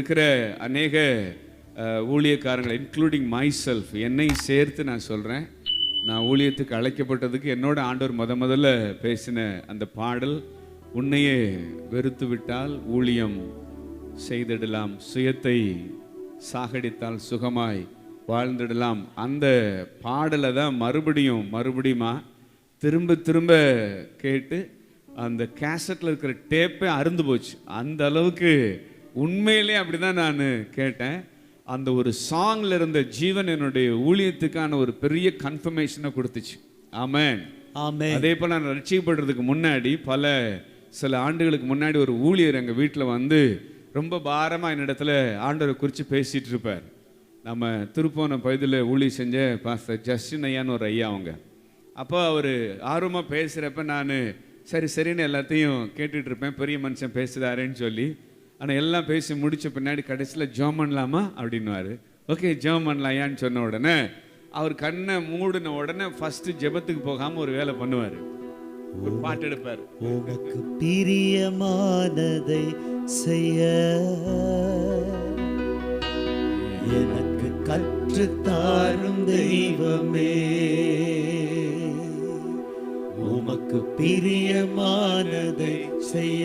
இருக்கிற அநேக ஊழியக்காரங்கள் including my self, என்னை சேர்த்து நான் சொல்கிறேன். நான் ஊழியத்துக்கு அழைக்கப்பட்டதுக்கு என்னோட ஆண்டவர் முதல்ல பேசின அந்த பாடல், உன்னையே வெறுத்து விட்டால் ஊழியம் செய்திடலாம், சுயத்தை சாகடித்தால் சுகமாய் வாழ்ந்துடலாம். அந்த பாடலை தான் மறுபடியுமா திரும்ப கேட்டு அந்த கேசட்டில் இருக்கிற டேப்பே அருந்து போச்சு. அந்த அளவுக்கு உண்மையிலே அப்படி தான் நான் கேட்டேன். அந்த ஒரு சாங்ல இருந்த ஜீவன் என்னுடைய ஊழியத்துக்கான ஒரு பெரிய கன்ஃபர்மேஷனை கொடுத்துச்சு. ஆமென், ஆமென். அதே போல் நான் ரட்சிக்கப்படுறதுக்கு முன்னாடி சில ஆண்டுகளுக்கு முன்னாடி ஒரு ஊழியர் எங்கள் வீட்டில் வந்து ரொம்ப பாரமாக என்னிடத்துல ஆண்டவரை குறித்து பேசிகிட்டு இருப்பார். நம்ம திருப்போன பகுதியில் ஊழியம் செஞ்ச பாஸ்டர் ஜஸ்டின் ஐயான்னு ஒரு ஐயா அவங்க. அப்போ அவர் ஆர்வமாக பேசுகிறப்ப நான் சரின்னு எல்லாத்தையும் கேட்டுட்டு இருப்பேன், பெரிய மனுஷன் பேசுகிறாருன்னு சொல்லி. ஆனால் எல்லாம் பேசி முடித்த பின்னாடி கடைசியில் ஜெபம் பண்ணலாமா அப்படின்னுவார். ஓகே ஜெபம் பண்ணலாயான்னு சொன்ன உடனே அவர் கண்ணை மூடின உடனே ஃபஸ்ட்டு ஜெபத்துக்கு போகாமல் ஒரு வேலை பண்ணுவார், ஒரு பாட்டு எடுப்பார். உனக்கு பிரியமானதை செய்ய எனக்கு கற்றுத்தாரும் தெய்வமே, உமக்கு பிரியமானதை செய்ய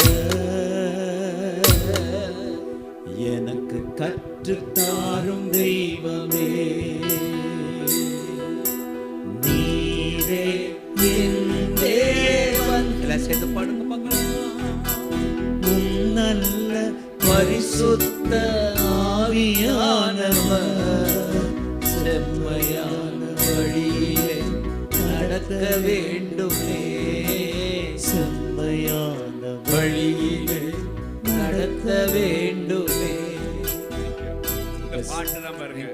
எனக்கு கற்றுத்தாரும் தெய்வமே, நீரே என் தேவன். எல்லாம் சேர்த்து பாடுங்க பார்க்கலாம். நல்ல பரிசுத்த ஆவியானவர் செம்மையான வழியிலே நடக்க வேண்டுமே, செம்மையான வழியிலே நடக்க வேண்டுமே. இந்த பாட்டு தான் பாருங்க.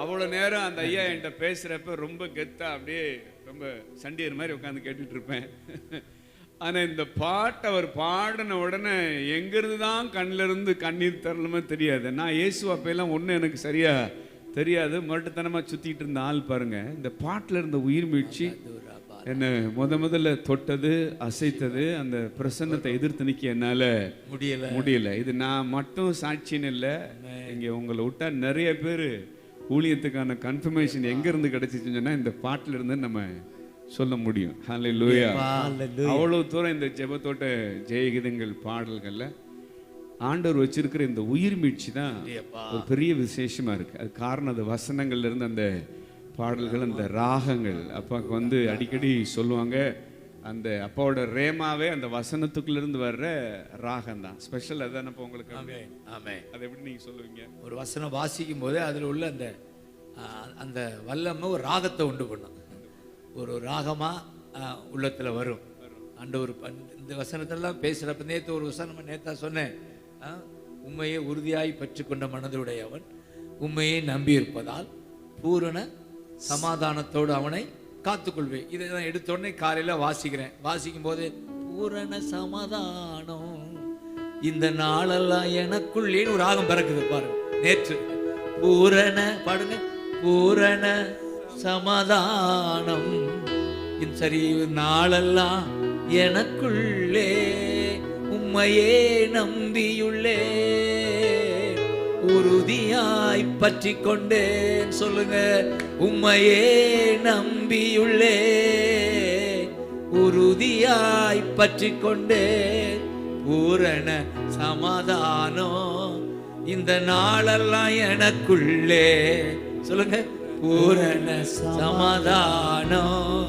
அவ்வளோ நேரம் அந்த ஐயா என்கிட்ட பேசுகிறப்ப ரொம்ப கெத்தா அப்படியே ரொம்ப சண்டியர் மாதிரி உட்காந்து கேட்டுட்டு இருப்பேன். ஆனால் இந்த பாட்டை அவர் பாடின உடனே எங்கிருந்து தான் கண்ணிலிருந்து கண்ணீர் தரலுமே தெரியாது. நான் இயேசு அப்பெல்லாம் ஒன்றும் எனக்கு சரியாக தெரியாது, முரட்டுத்தனமாக சுற்றிட்டு இருந்த ஆள் பாருங்க. இந்த பாட்டில் இருந்த உயிர் மீழ்ச்சி என்னை முதல்ல தொட்டது, அசைத்தது. அந்த பிரசன்னத்தை எதிர்த்து நிற்க என்னால் முடியல. இது நான் மட்டும் சாட்சின்னு இல்லை, இங்கே உங்களை விட்டா நிறைய பேர் ஊழியத்துக்கான கன்ஃபர்மேஷன் எங்கேருந்து கிடைச்சிச்சுன்னு சொன்னால் இந்த பாட்டில் இருந்து நம்ம சொல்ல முடியும். ஹல்லேலூயா. அவ்வளோ தூரம் இந்த ஜெபத்தோட்ட ஜெயகீதங்கள் பாடல்களில் ஆண்டவர் வச்சிருக்கிற இந்த உயிர் மீட்சி தான் ஒரு பெரிய விசேஷமா இருக்கு. அது காரணம் அது வசனங்கள்ல இருந்து அந்த பாடல்கள், அந்த ராகங்கள். அப்பாவுக்கு வந்து அடிக்கடி சொல்லுவாங்க, அந்த அப்பாவோட ரேமாவே அந்த வசனத்துக்குள்ள இருந்து வர்ற ராகம் தான் ஸ்பெஷல். அதான் இப்போ உங்களுக்கு அதை எப்படி நீங்க சொல்லுவீங்க? ஒரு வசனம் வாசிக்கும் போது அதில் உள்ள அந்த வல்லமை ஒரு ராகத்தை உண்டு பண்ணும், ஒரு ராகமாக உள்ளத்தில் வரும். ஒரு இந்த வசனத்தெல்லாம் பேசுகிறப்ப நேற்று ஒரு வசனம் நேற்றா சொன்னேன், உண்மையை உறுதியாய் பற்றி கொண்ட மனதுடையவன் உண்மையை நம்பியிருப்பதால் பூரண சமாதானத்தோடு அவனை காத்துக்கொள்வேன். இதை நான் எடுத்தோடனே காலையில் வாசிக்கும் போது பூரண சமாதானம் இந்த நாளெல்லாம் எனக்குள்ளேன்னு ஒரு ராகம் பிறக்குது பாருங்க. நேற்று பூரண பாடுங்க, பூரண சமாதானம் சரி நாளெல்லாம் எனக்குள்ளே உம்மையே நம்பியுள்ளே உறுதியாய் பற்றி கொண்டேன். சொல்லுங்க, உம்மையே நம்பியுள்ளே உறுதியாய் பற்றி கொண்டேன், பூரண சமாதானம் இந்த நாளெல்லாம் எனக்குள்ளே. சொல்லுங்க, பூரண சமாதானம்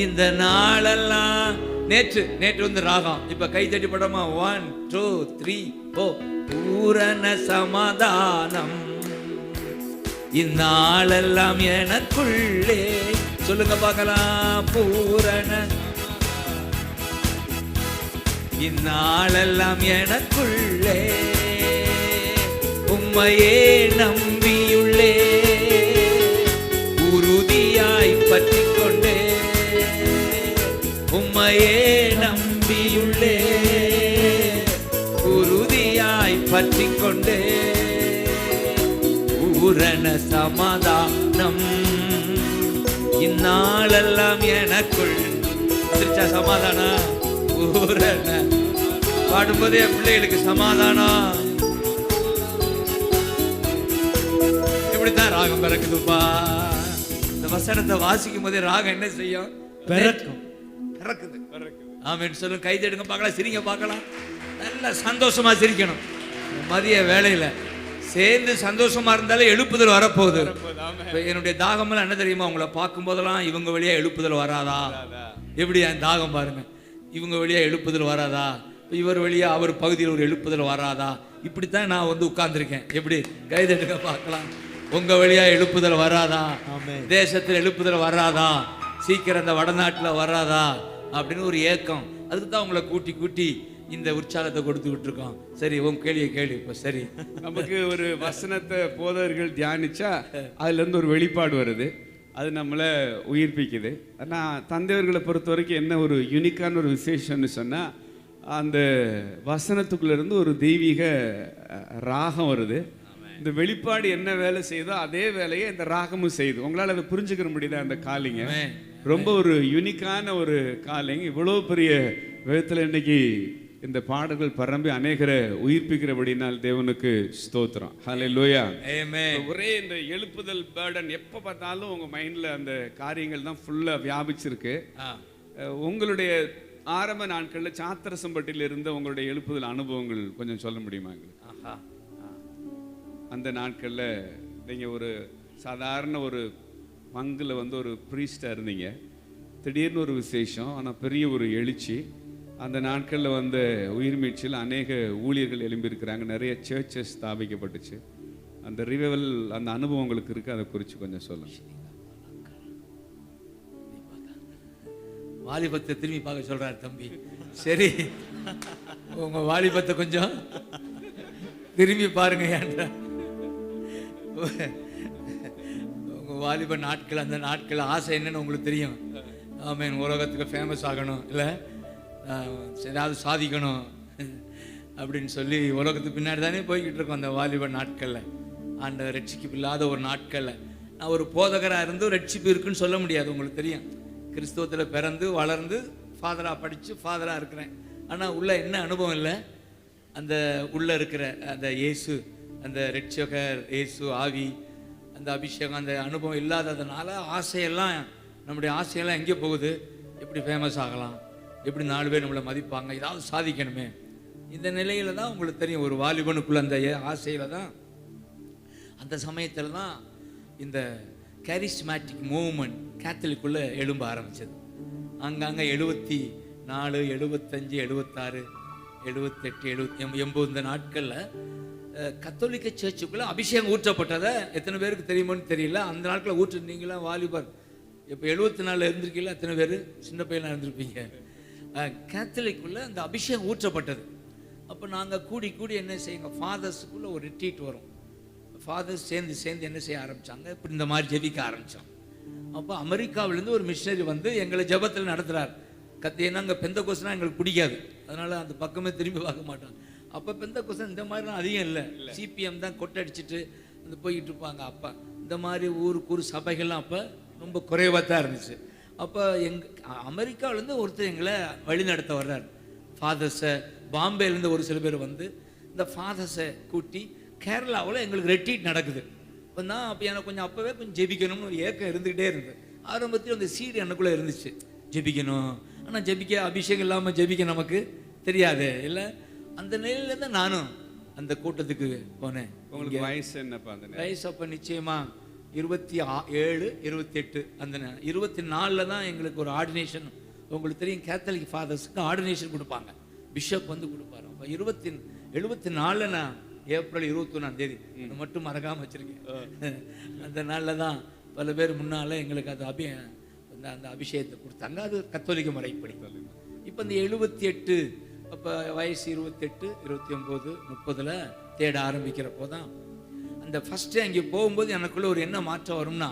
இந்த நாளெல்லாம். நேற்று வந்து ராகம், இப்ப கை தட்டி படமா 1 2 3 4. பூரண சமாதானம் இந்நாளெல்லாம் எனக்குள்ளே. சொல்லுங்க பார்க்கலாம், பூரண இந்நாளெல்லாம் எனக்குள்ளே உம்மையே நம்பியுள்ளே உறுதியாய் பற்றி கொண்டே, உம்மையே நம்பியுள்ளே உறுதியாய் பற்றி கொண்டே, பூரண சமாதானம் இந்நாளெல்லாம் எனக்குள். சமாதானம் பூரண பாடும்போதே பிள்ளைகளுக்கு சமாதானம் இப்படித்தான் ராகம் பிறக்குதுப்பா. இந்த வசனத்தை வாசிக்கும் போதே ராகம் என்ன செய்யும்? பிறக்கும். பிறக்குது. ஆமென் சொல்லுங்க. கை தட்டுங்க பார்க்கலாம், சிரிங்க பார்க்கலாம். நல்ல சந்தோஷமா சிரிக்கணும். மதிய வேளையில சேர்ந்து சந்தோஷமா இருந்தாலே எழுப்புதல் வரப்போகுது. என்னுடைய தாகமெல்லாம் என்ன தெரியுமா? உங்களை பார்க்கும் போதெல்லாம் இவங்க வழியா எழுப்புதல் வராதா? எப்படி என் தாகம் பாருங்க. இவங்க வழியா எழுப்புதல் வராதா? இவர் வழியா அவர் பகுதியில் ஒரு எழுப்புதல் வராதா? இப்படித்தான் நான் வந்து உட்கார்ந்துருக்கேன். எப்படி கைதட்டுங்க பார்க்கலாம். உங்க வழியா எழுப்புதல் வராதா? தேசத்தில் எழுப்புதல் வராதா? சீக்கிரம் அந்த வடநாட்டில் வராதா அப்படின்னு ஒரு ஏக்கம். அதுக்கு தான் உங்களை கூட்டி கூட்டி இந்த உற்சாகத்தை கொடுத்துக்கிட்டு இருக்கோம். சரி, உங்க கேள்வியை கேள்வி. இப்போ சரி, நமக்கு ஒரு வசனத்தை போதவர்கள் தியானிச்சா அதுல இருந்து ஒரு வெளிப்பாடு வருது. அது நம்மளை உயிர்ப்பிக்குது. ஆனால் தந்தையர்களை பொறுத்த வரைக்கும் என்ன ஒரு யூனிக்கான ஒரு விசேஷம்னு சொன்னால், அந்த வசனத்துக்குள்ள இருந்து ஒரு தெய்வீக ராகம் வருது. இந்த வெளிப்பாடு என்ன வேலை செய்தோ அதே வேலையை இந்த ராகமும் செய்யுது. உங்களால் அதை புரிஞ்சுக்கிற முடியுதா? அந்த காலிங்க ரொம்ப ஒரு யூனிக்கான ஒரு காலிங். இவ்வளோ பெரிய விதத்தில் இன்னைக்கு இந்த பாடல்கள் பரம்பி அநேகரை உயிர்ப்பிக்கிறபடினால் தேவனுக்கு ஸ்தோத்திரம். ஹல்லேலூயா. ஆமென். ஒரே இந்த எழுப்புதல் பேர்டன் எப்போ பார்த்தாலும் உங்க மைண்ட்ல அந்த காரியங்கள் தான் ஃபுல்லா வியாபிச்சிருக்கு. உங்களுடைய ஆரம்ப நாட்களில் சாத்திரசம்பட்டியில் இருந்த உங்களுடைய எழுப்புதல் அனுபவங்கள் கொஞ்சம் சொல்ல முடியுமா எங்களுக்கு? அந்த நாட்களில் நீங்கள் ஒரு சாதாரண ஒரு பங்கில் வந்து ஒரு ப்ரீஸ்டாக இருந்தீங்க. திடீர்னு ஒரு விசேஷம், ஆனால் பெரிய ஒரு எழுச்சி. அந்த நாட்களில் வந்த உயிர்மீட்சியில் அநேக ஊழியர்கள் எழும்பியிருக்கிறாங்க. நிறைய சர்ச்சஸ் ஸ்தாபிக்கப்பட்டுச்சு. அந்த ரிவைவல், அந்த அனுபவம் உங்களுக்கு இருக்குது. அதை குறித்து கொஞ்சம் சொல்லுங்கள். வாலிபத்தை திரும்பி பார்க்க சொல்றாரு தம்பி. சரி, உங்க வாலிபத்தை கொஞ்சம் திரும்பி பாருங்க. ஏன்ற உங்க வாலிப நாட்கள், அந்த நாட்கள் ஆசை என்னன்னு உங்களுக்கு தெரியும். ஆமென். உலகத்துக்கு ஃபேமஸ் ஆகணும், இல்லை ஏதாவது சாதிக்கணும் அப்படின்னு சொல்லி உலகத்துக்கு பின்னாடி தானே போய்கிட்டு இருக்கோம் அந்த வாலிப நாட்களில். அந்த ரட்சிப்பு இல்லாத ஒரு நாட்களில் நான் ஒரு போதகராக இருந்தும் ரட்சிப்பு இருக்குன்னு சொல்ல முடியாது. உங்களுக்கு தெரியும், கிறிஸ்தவத்தில் பிறந்து வளர்ந்து ஃபாதராக படித்து ஃபாதராக இருக்கிறேன். ஆனால் உள்ள என்ன அனுபவம் இல்லை. அந்த உள்ளே இருக்கிற அந்த இயேசு, அந்த ரட்சகர் இயேசு ஆவி, அந்த அபிஷேகம், அந்த அனுபவம் இல்லாததுனால ஆசையெல்லாம், நம்முடைய ஆசையெல்லாம் எங்கே போகுது? எப்படி ஃபேமஸ் ஆகலாம், எப்படி 4 பேர் நம்மளை மதிப்பாங்க, ஏதாவது சாதிக்கணுமே. இந்த நிலையில் தான் உங்களுக்கு தெரியும், ஒரு வாலிபனுக்குள்ள அந்த ஆசையில் தான், அந்த சமயத்தில் தான் இந்த கேரிஸ்மேட்டிக் மூவ்மெண்ட் கேத்தலிக்குள்ளே எழும்ப ஆரம்பிச்சது. அங்கங்கே 74, 75, 76, 78, 80 இந்த நாட்களில் கத்தோலிக்க சர்ச்சுக்குள்ளே அபிஷேகம் ஊற்றப்பட்டதை எத்தனை பேருக்கு தெரியுமோன்னு தெரியல. அந்த நாட்களில் ஊற்றுனீங்களா வாலிபர்? இப்போ 74 இருந்திருக்கீங்களா? எத்தனை பேர் சின்ன பையனாக இருந்திருப்பீங்க. கேத்தலிக்குள்ளே அந்த அபிஷேகம் ஊற்றப்பட்டது. அப்போ நாங்கள் கூடி கூடி என்ன செய்யுங்க, ஃபாதர்ஸுக்குள்ளே ஒரு ரிட்ரீட் வரும். ஃபாதர்ஸ் சேர்ந்து என்ன செய்ய ஆரம்பித்தாங்க, இப்படி இந்த மாதிரி ஜெபிக்க ஆரம்பித்தோம். அப்போ அமெரிக்காவிலேருந்து ஒரு மிஷினரி வந்து எங்களை ஜெபத்தில் நடத்துகிறார். ஏன்னா அங்கே பெந்த கோஸ்னா எங்களுக்கு பிடிக்காது, அதனால் அந்த பக்கமே திரும்பி பார்க்க மாட்டோம். அப்போ பெந்த கோசம் இந்த மாதிரிலாம் அதிகம் இல்லை. சிபிஎம் தான் கொட்டடிச்சிட்டு அந்த போய்கிட்டு இருப்பாங்க. அப்போ இந்த மாதிரி ஊருக்கு சபைகள்லாம் அப்போ ரொம்ப குறைவாக தான் இருந்துச்சு. அப்போ அமெரிக்காவிலேருந்து ஒருத்தர் எங்களை வழி நடத்த வர்றார். ஃபாதர்ஸை பாம்பேலேருந்து ஒரு சில பேர் வந்து இந்த ஃபாதர்ஸை கூட்டி கேரளாவில் எங்களுக்கு ரெட்ரீட் நடக்குது. இப்போ தான் அப்போ எனக்கு கொஞ்சம் அப்போவே கொஞ்சம் ஜெபிக்கணும்னு ஒரு ஏக்கம் இருந்துக்கிட்டே இருந்தது. ஆரம்பத்தில் அந்த சீடு எனக்குள்ளே இருந்துச்சு, ஜெபிக்கணும். ஆனால் ஜெபிக்க அபிஷேகம் இல்லாமல் ஜெபிக்க நமக்கு தெரியாது இல்லை. அந்த நிலையில தான் நானும் அந்த கூட்டத்துக்கு போனேன். உங்களுக்கு வயசு என்னப்பா? அந்த வயசு அப்போ நிச்சயமாக 27, 28. அந்த 24 தான் எங்களுக்கு ஒரு ஆர்டினேஷன். உங்களுக்கு தெரியும், கேத்தலிக் ஃபாதர்ஸுக்கு ஆர்டினேஷன் கொடுப்பாங்க, பிஷப் வந்து கொடுப்பாரு. அப்போ 74 நான் ஏப்ரல் 21 இது மட்டும் மறக்காமல் வச்சுருக்கேன். அந்த நாளில் தான் பல பேர் முன்னால் எங்களுக்கு அது அந்த அபிஷேகத்தை கொடுத்தாங்க. அது கத்தோலிக்க முறைப்படி. இப்போ இந்த 78, அப்போ வயசு 28, 29, 30 தேட ஆரம்பிக்கிறப்போ தான் அந்த ஃபஸ்ட்டு அங்கே போகும்போது எனக்குள்ளே ஒரு என்ன மாற்றம் வரும்னா,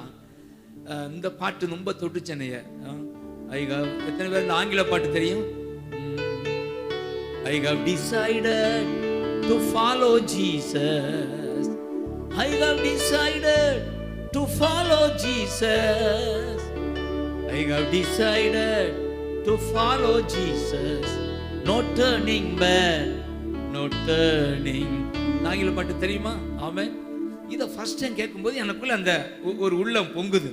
இந்த பாட்டு ரொம்ப தொட்டு சென்னைய எத்தனை பேர் இந்த ஆங்கில பாட்டு தெரியும்? I have decided to follow Jesus. I have decided to follow Jesus. I have decided to follow Jesus. No turning back, no turning. ஆங்கில பாட்டு தெரியுமா? ஆமென். இதை ஃபர்ஸ்ட் டைம் கேட்கும்போது எனக்குள்ள அந்த ஒரு உள்ளம் பொங்குது.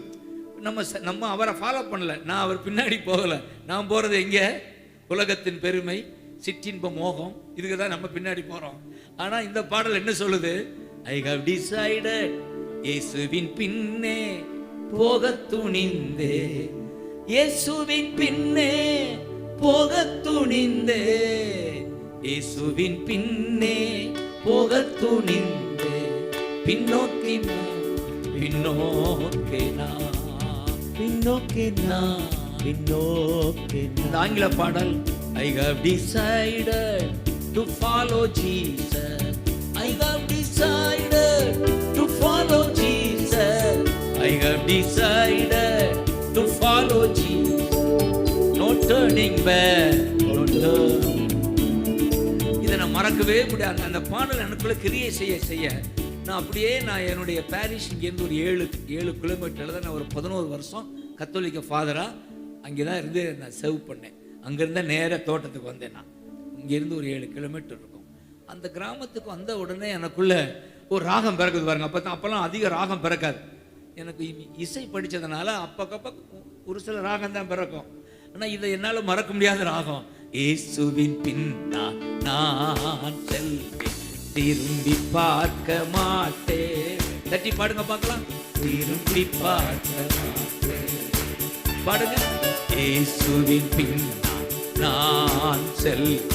நம்ம அவரை ஃபாலோ பண்ணல, நான் அவர் பின்னாடி போகலை. நான் போகிறது எங்கே? உலகத்தின் பெருமை, சிற்றின்ப மோகம், இதுக்கு தான் நம்ம பின்னாடி போகிறோம். ஆனால் இந்த பாடல் என்ன சொல்லுது? ஐ ஹவ் டிசைடட், இயேசுவின் பின்னே போக துணிந்தே, இயேசுவின் பின்னே போக துணிந்தே, இயேசுவின் பின்னே போக துணிந்தே, பின்னோக்கி பின்னோக்கி பின்னோக்கே நான், பின்னோக்கே இந்த ஆங்கில பாடல் I have decided to follow Jesus. I have decided to follow Jesus. I have decided to follow Jesus. No turning back. No turning. இதை நான் மறக்கவே முடியாது. அந்த பாடல் எனக்குள்ள கிரியை செய்ய நான் அப்படியே என்னுடைய பாரிஷ் இங்கேருந்து ஒரு 7 கிலோமீட்டரில் தான் நான் ஒரு 11 வருஷம் கத்தோலிக்க ஃபாதராக அங்கே தான் இருந்து நான் சர்வ் பண்ணேன். அங்கேருந்தா நேராக தோட்டத்துக்கு வந்தேன். நான் இங்கேருந்து ஒரு 7 கிலோமீட்டர் இருக்கும். அந்த கிராமத்துக்கு வந்த உடனே எனக்குள்ள ஒரு ராகம் பிறக்குது பாருங்க. அப்போல்லாம் அதிக ராகம் பிறக்காது. எனக்கு இசை படித்ததுனால அப்பக்கப்போ ஒரு சில ராகம் தான் பிறக்கும். ஆனால் இதை என்னால் மறக்க முடியாத ராகம். இயேசுவின் பின்னா நான் செல்வேன், திரும்பி பார்க்க மாட்டேன். தட்டி பாடுங்க பார்க்கலாம். திரும்பி பார்க்க மாட்டேன். பாடுங்க. இயேசுவின் பின்னா நான் செல்வேன்,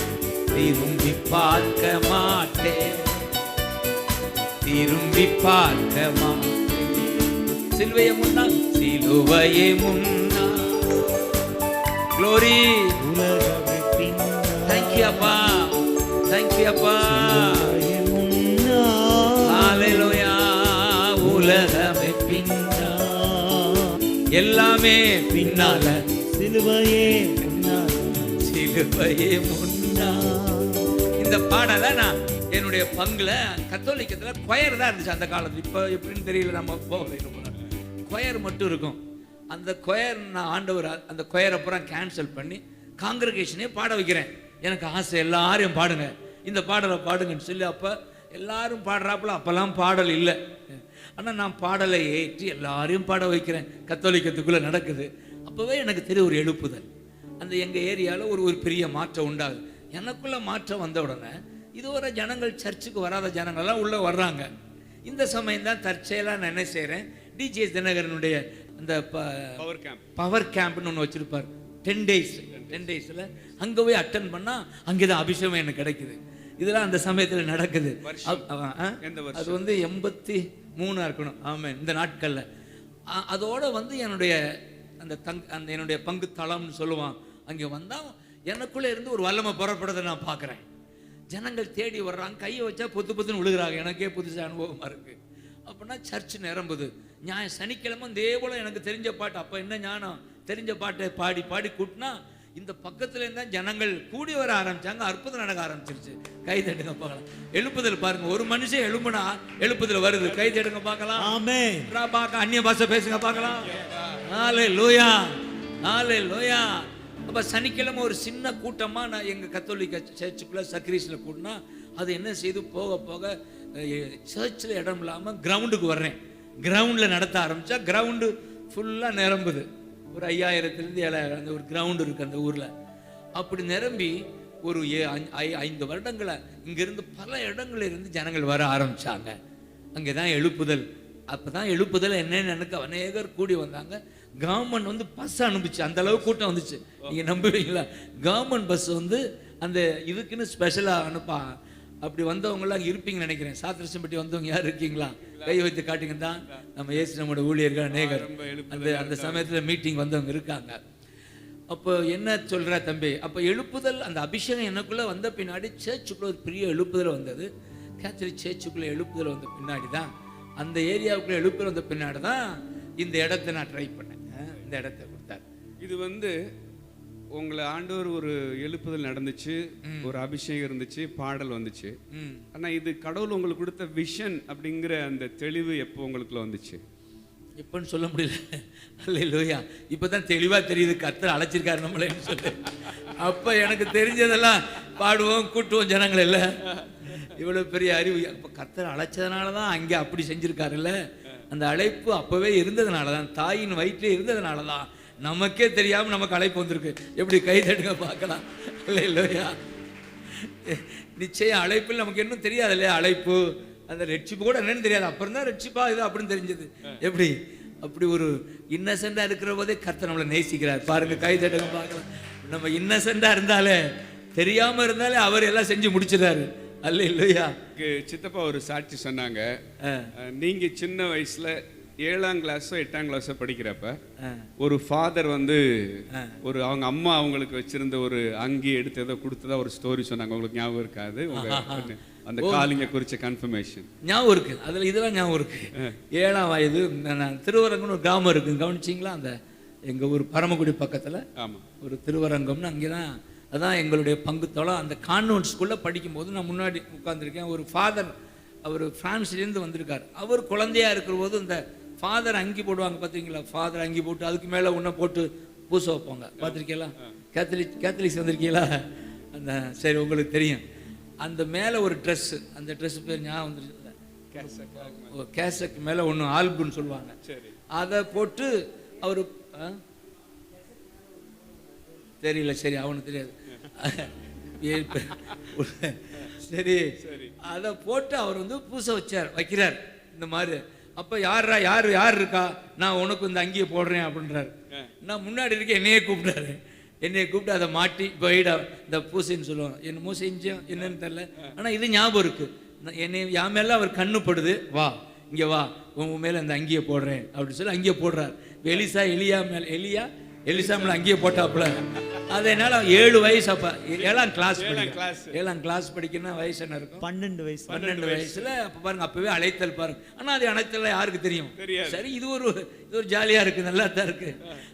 திரும்பி பார்க்க மாட்டேன், திரும்பி பார்க்க மாட்டேன். சிலுவையை முன்னா, சிலுவையை முன்னா. க்ளோரி. உலகமே பின்னா. தேங்க்யூ அப்பா, தேங்க்யூ அப்பா. ஹalleluya. உலகமே பின்னா, எல்லாமே பின்னால, சிலுவையே முன்னால், சிலுவையே முன்னா. இந்த பாடலை நான் என்னுடைய பங்குல கத்தோலிக்கத்துல கொயர் தான் இருந்துச்சு அந்த காலத்துல. இப்போ எப்படின்னு தெரியல, நம்ம போகல. கொயர் மட்டும் இருக்கும். அந்த கொயர் நான் ஆண்டவர் அந்த கொயரை அப்புறம் கேன்சல் பண்ணி காங்கிரிகேஷனே பாட வைக்கிறேன். எனக்கு ஆசை, எல்லாரும் பாடுங்க, இந்த பாடலை பாடுங்கன்னு சொல்லி. அப்போ எல்லாரும் பாடுறாப்புல. அப்போல்லாம் பாடல் இல்லை. ஆனால் நான் பாடலை ஏற்றி எல்லாரையும் பாட வைக்கிறேன். கத்தோலிக்கத்துக்குள்ளே நடக்குது. அப்போவே எனக்கு தெரியும் ஒரு எழுப்புதல். அந்த எங்கள் ஏரியாவில் ஒரு பெரிய மாற்றம் உண்டாகுது. எனக்குள்ளே மாற்றம் வந்த உடனே இதுவரை ஜனங்கள் சர்ச்சுக்கு வராத ஜனங்கள்லாம் உள்ளே வர்றாங்க. இந்த சமயம் தான் தற்செயலாக நான் என்ன செய்கிறேன், டிஜிஎஸ் தினகரனுடைய அந்த பவர் கேம்ப்னு ஒன்று வச்சுருப்பார். 10 டேஸில் அங்கே போய் அட்டன் பண்ணால் அங்கே தான் அபிஷேகம் எனக்கு கிடைக்குது. இதெல்லாம் அந்த சமயத்தில் நடக்குது. அது வந்து 83 இருக்கணும். ஆமாம், இந்த நாட்களில். அதோடு வந்து என்னுடைய அந்த என்னுடைய பங்கு தளம்னு சொல்லுவான். அங்கே வந்தால் எனக்குள்ளே இருந்து ஒரு வல்லமை புறப்படுறதை நான் பார்க்குறேன். ஜனங்கள் தேடி வர்றாங்க, கையை வச்சா பொத்துன்னு விழுகிறாங்க. எனக்கே புதுசாக அனுபவமாக இருக்குது. அப்படின்னா சர்ச் நிரம்புது. சனிக்கிழமை இதே போல் எனக்கு தெரிஞ்ச பாட்டு, அப்போ என்ன ஞானம், தெரிஞ்ச பாட்டை பாடி பாடி கூட்டினா இந்த பக்கத்துல இருந்தா ஜனங்கள் கூடி வர ஆரம்பிச்சாங்க. அற்புதம் நடக்க ஆரம்பிச்சிருச்சு. கை தட்டுங்க பார்க்கலாம். எழுப்புதல் பாருங்க. ஒரு மனுஷன் எழுப்புனா எழுப்புதல் வருது. கை தட்டுங்க பார்க்கலாம். ஆமென். அந்நிய பாஷை பேசுங்க பார்க்கலாம். ஹalleluya, ஹalleluya. அப்ப சனிக்கிழமை ஒரு சின்ன கூட்டமா நான் எங்க கத்தோலிக்க சர்ச்சுக்குள்ள சக்ரீஸ்ல கூட்டினா அது என்ன செய்து போக போக சர்ச்சில் இடம் இல்லாமல் கிரவுண்டுக்கு வர்றேன். கிரவுண்டில் நடத்த ஆரம்பித்தா கிரவுண்டு ஃபுல்லாக நிரம்புது. ஒரு 5000லேருந்து 7000 அந்த ஒரு கிரவுண்டு இருக்குது அந்த ஊரில். அப்படி நிரம்பி ஒரு 5 வருடங்களை இங்கேருந்து பல இடங்களிலிருந்து ஜனங்கள் வர ஆரம்பித்தாங்க. அங்கே தான் எழுப்புதல். அப்போ தான் எழுப்புதல் என்னன்னு எனக்கு அநேகர் கூடி வந்தாங்க. கவர்மெண்ட் வந்து பஸ் அனுப்பிச்சு. அந்த அளவுக்கு கூட்டம் வந்துச்சு. நீங்கள் நம்புவீங்களா? கவர்மெண்ட் பஸ் வந்து அந்த இதுக்குன்னு ஸ்பெஷலாக அனுப்பா. அப்படி வந்தவங்களாம் இருப்பீங்கன்னு நினைக்கிறேன். சாத்திரசம்பட்டி வந்தவங்க யார் இருக்கீங்களா? கை வைத்து காட்டுங்க. தான் நம்ம ஏசு நம்மளோட ஊழியர்கள் அநேகர் அந்த சமயத்தில் மீட்டிங் வந்தவங்க இருக்காங்க. அப்போ என்ன சொல்கிற தம்பி, அப்போ எழுப்புதல் அந்த அபிஷேகம் எனக்குள்ளே வந்த பின்னாடி சர்ச்சுக்குள்ளே ஒரு பெரிய எழுப்புதல் வந்தது. கேத்தலிக் சர்ச்சுக்குள்ளே எழுப்புதல் வந்த பின்னாடி தான், அந்த ஏரியாவுக்குள்ளே எழுப்புதல் வந்த பின்னாடி தான் இந்த இடத்த நான் ட்ரை பண்ணேன். இந்த இடத்த கொடுத்தார். இது வந்து உங்களை ஆண்டவர் ஒரு எழுப்புதல் நடந்துச்சு, ஒரு அபிஷேகம் இருந்துச்சு, பாடல் வந்துச்சு. ஆனா இது கடவுள் உங்களுக்கு கொடுத்த விஷன் அப்படிங்கிற அந்த தெளிவு எப்போ உங்களுக்குள்ள வந்துச்சு? எப்பன்னு சொல்ல முடியல. அல்லேலூயா. இப்பதான் தெளிவா தெரியுது கர்த்தர் அழைச்சிருக்காரு நம்மளேன்னு சொல்லி. அப்ப எனக்கு தெரிஞ்சதெல்லாம் பாடுவோம், கூட்டுவோம் ஜனங்கள் இல்லை. இவ்வளவு பெரிய அறிவு. அப்ப கர்த்தர் அழைச்சதுனால தான் அங்கே அப்படி செஞ்சிருக்காருல்ல. அந்த அழைப்பு அப்பவே இருந்ததுனால தான், தாயின் வயிற்றிலே இருந்ததுனால தான் நமக்கே தெரியாம நமக்கு அழைப்பு வந்திருக்கு. எப்படி கை தட்டுங்க பார்க்கலாம். இல்லையா? நிச்சயம் அழைப்பில் நமக்கு இன்னும் தெரியாது இல்லையா? அழைப்பு அந்த ரட்சிப்பு கூட என்னன்னு தெரியாது. அப்புறம் தான் ரட்சிப்பா இது அப்படின்னு தெரிஞ்சது. எப்படி அப்படி ஒரு இன்னசென்டா இருக்கிற போதே கர்த்தர் நம்மளை நேசிக்கிறார். பாருங்க, கை தட்டுங்க பார்க்கலாம். நம்ம இன்னசென்டா இருந்தாலே, தெரியாம இருந்தாலே அவர் எல்லாம் செஞ்சு முடிச்சிடாரு. அல்ல இல்லையா? சித்தப்பா ஒரு சாட்சி சொன்னாங்க. நீங்க சின்ன வயசுல 7ஆம் கிளாஸோ 8ஆம் கிளாஸோ படிக்கிறப்ப ஒரு ஃபாதர் வந்து ஒரு அவங்க அம்மா அவங்களுக்கு வச்சிருந்த ஒரு அங்கி எடுத்து ஏதோ கொடுத்ததா ஒரு ஸ்டோரி சொன்னாங்க. உங்களுக்கு ஞாபகம் இருக்காது? அந்த காலிங்க குறிச்ச கன்ஃபர்மேஷன் ஞாபகம் இருக்கு. அதுல இதெல்லாம் ஞாபகம் இருக்கு. 7ஆம் வயது திருவரங்கம்னு ஒரு கிராமம் இருக்கு, கவனிச்சிங்களா? அந்த எங்க ஊர் பரமக்குடி பக்கத்துல ஒரு திருவரங்கம்னு, அங்கேதான் அதான் எங்களுடைய பங்குத்தோളം. அந்த கான்வென்ட் ஸ்கூல்ல படிக்கும் போது நான் முன்னாடி உட்கார்ந்துருக்கேன். ஒரு ஃபாதர், அவர் பிரான்ஸ்லேருந்து வந்திருக்கார். அவர் குழந்தையா இருக்கிற போது இந்த ஃபாதர் அங்கி போடுவாங்க பார்த்தீங்களா? ஃபாதர் அங்கி போட்டு அதுக்கு மேலே ஒன்றை போட்டு பூச வைப்பாங்க. பார்த்துருக்கீங்களா? கேத்தலிக்ஸ் வந்திருக்கீங்களா? அந்த சரி, உங்களுக்கு தெரியும். அந்த மேலே ஒரு ட்ரெஸ்ஸு, அந்த ட்ரெஸ் பேர் ஞாபகம் வந்துருச்சுல்ல, கேசக்கு மேலே ஒன்று ஆல்புன்னு சொல்லுவாங்க. அதை போட்டு அவர் தெரியல, சரி அவனுக்கு தெரியாது. சரி, அதை போட்டு அவர் வந்து பூச வைக்கிறார் இந்த மாதிரி. அப்ப யார் இருக்கா, நான் உனக்கு இந்த அங்கேயே போடுறேன் அப்படின்றாரு. நான் முன்னாடி இருக்க என்னையே கூப்பிட்டு அதை மாட்டி போயிடா இந்த பூசைன்னு சொல்லுவாங்க. என்னமோ செஞ்சோம், என்னன்னு தெரியல. ஆனா இது ஞாபகம் இருக்கு. என்னை என் மேல அவர் கண்ணுப்படுது, வா இங்க வா, உன் மேல இந்த அங்கேயே போடுறேன் அப்படின்னு சொல்லி அங்கேயே போடுறாரு. எலிசா மேல அங்கேயே போட்டாப்புல. அதனால 7 வயசு. அப்ப 7ஆம் கிளாஸ் படிக்கணும். வயசு என்ன இருக்கும்? 12 வயசுல. அப்ப பாருங்க, அப்பவே அழைத்தல் பாருங்க. ஆனா அது அழைத்தல் யாருக்கு தெரியும்? சரி, இது ஒரு ஜாலியா இருக்கு, நல்லா தான் இருக்கு.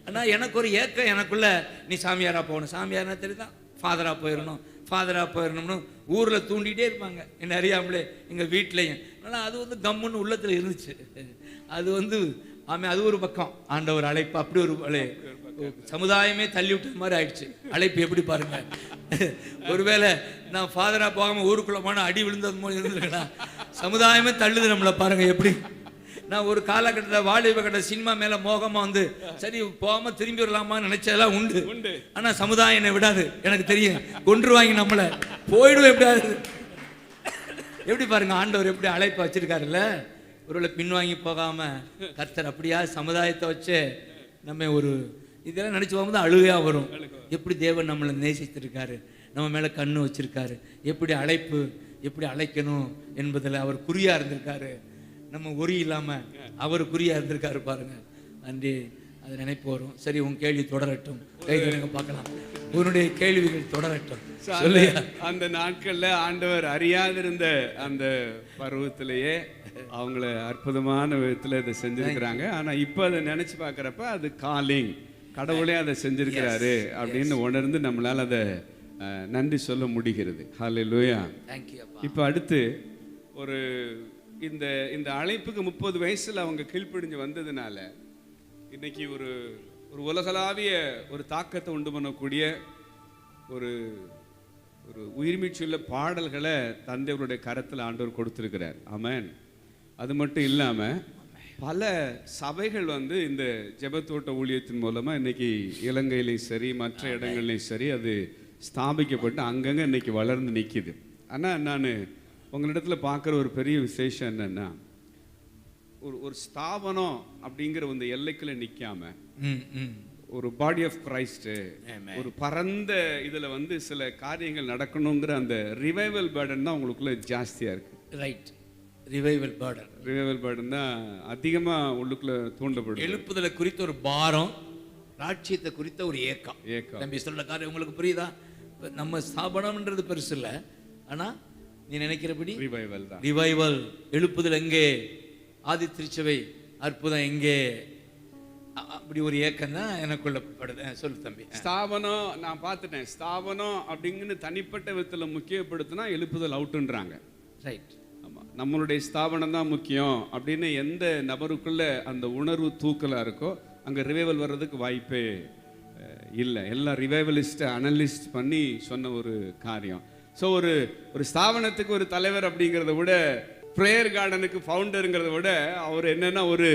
ஆனா எனக்கு ஒரு ஏக்கம் எனக்குள்ள, நீ சாமியாரா போகணும், சாமியாரா தெரியுதான், ஃபாதரா போயிடணும்னு ஊர்ல தூண்டிகிட்டே இருப்பாங்க, என்ன அறியாமலே எங்க வீட்லயும். ஆனா அது வந்து கம்முன்னு உள்ளத்துல இருந்துச்சு. அது வந்து அது ஒரு பக்கம். ஆண்டவர் அழைப்பு அப்படி ஒரு சமுதாயமே தள்ளி விட்டது மாதிரி ஆயிடுச்சு. அழைப்பு எப்படி பாருங்க. ஒருவேளை நான் ஃபாதரா போகாம ஊருக்குள்ள போனா அடி விழுந்தது போல இருந்திருக்கலாம். சமுதாயமே தள்ளுது நம்மளை பாருங்க எப்படி. நான் ஒரு காலகட்டத்தில் வாலிப கட்ட சினிமா மேல மோகமா வந்து சரி போகாம திரும்பி வரலாமான்னு நினைச்சதெல்லாம் உண்டு. ஆனா சமுதாயம் என்னை விடாது, எனக்கு தெரியும், கொன்றுவாங்க நம்மளை, போயிடுவோம் எப்படியாவது. எப்படி பாருங்க ஆண்டவர் எப்படி அழைப்பு வச்சிருக்காருல்ல. ஒருவேளை பின்வாங்கி போகாம கர்த்தர் அப்படியா சமுதாயத்தை வச்சு நம்ம ஒரு இதெல்லாம் நினைச்சு போகும்போது அழுகையா வரும். எப்படி தேவன் நம்மளை நேசித்திருக்காரு, நம்ம மேல கண்ணு வச்சிருக்காரு, எப்படி அழைப்பு, எப்படி அழைக்கணும் என்பதில் அவர் குறியா இருந்திருக்காரு. நம்ம ஒரி இல்லாம அவர் குறியா இருந்திருக்காரு பாருங்க. அன்றே அது நினைப்பு வரும். சரி, உன் கேள்வி தொடரட்டும், கைதங்க பார்க்கலாம், உன்னுடைய கேள்விகள் தொடரட்டும். அந்த நாட்கள்ல ஆண்டவர் அறியாதிருந்த அந்த பருவத்திலேயே அவங்கள அற்புதமான விதத்துல இதை செஞ்சிருக்கிறாங்க. ஆனா இப்ப அதை நினைச்சு பாக்குறப்ப அது காலிங், கடவுளே அதை செஞ்சிருக்கிறாரு அப்படின்னு உணர்ந்து நம்மளால அதை நன்றி சொல்ல முடிகிறது. ஹல்லேலூயா. இப்ப அடுத்து ஒரு இந்த அழைப்புக்கு 30 வயசுல அவங்க கீழ்ப்படிஞ்சு வந்ததுனால இன்னைக்கு ஒரு உலகளாவிய ஒரு தாக்கத்தை உண்டு பண்ணக்கூடிய ஒரு உயிர்மீச்சுள்ள பாடல்களை தந்தைவருடைய கரத்தில் ஆண்டவர் கொடுத்திருக்கிறார். ஆமென். அது மட்டும் இல்லாம பல சபைகள் வந்து இந்த ஜெபத்தோட்ட ஊழியத்தின் மூலமா இன்னைக்கு இலங்கையிலையும் சரி மற்ற இடங்கள்லையும் சரி அது ஸ்தாபிக்கப்பட்டு அங்கங்க இன்னைக்கு வளர்ந்து நிற்கிது. ஆனா நான் உங்களிடத்துல பார்க்குற ஒரு பெரிய விசேஷம் என்னன்னா, ஒரு ஸ்தாபனம் அப்படிங்கிற ஒரு எல்லைக்குள்ள நிற்காம ஒரு பாடி ஆஃப் கிரைஸ்ட், ஒரு பரந்த இதுல வந்து சில காரியங்கள் நடக்கணுங்கிற அந்த ரிவைவல் பேர்டன் தான் உங்களுக்குள்ள ஜாஸ்தியா இருக்கு. ரைட். ரிவைவல் பேர்டன் தான் அதிகமா உள்ளுக்குள்ள தூண்டப்படும். எழுப்புதலை குறித்த ஒரு பாரம், ராட்சியத்தை குறித்த ஒரு ஏக்கம். நம்பி சொல்ற காரியம் உங்களுக்கு புரியுதா? நம்ம ஸ்தாபனம்ன்றது பெருசு இல்லை, ஆனா நீ நினைக்கிறபடி ரிவைவல் எழுப்புதல் எங்கே, ஆதி திருச்சபை அற்புதம் எங்கே, அப்படி ஒரு ஏக்கம் தான் எனக்குள்ள படுது. சொல்லு தம்பி. ஸ்தாபனம் நான் பார்த்துட்டேன். ஸ்தாபனம் அப்படிங்கன்னு தனிப்பட்ட விதத்தில் முக்கியப்படுத்தினா எழுப்புதல் அவுட்டுன்றாங்க. ரைட். ஆமாம், நம்மளுடைய ஸ்தாபனம் தான் முக்கியம் அப்படின்னு எந்த நபருக்குள்ள அந்த உணர்வு தூக்கலாக இருக்கோ அங்கே ரிவைவல் வர்றதுக்கு வாய்ப்பே இல்லை. எல்லாம் ரிவைவலிஸ்ட்டை அனலிஸ்ட் பண்ணி சொன்ன ஒரு காரியம். ஸோ ஒரு ஸ்தாபனத்துக்கு ஒரு தலைவர் அப்படிங்கிறத விட, ப்ரேயர் கார்டனுக்கு ஃபவுண்டருங்கிறத விட அவர் என்னன்னா ஒரு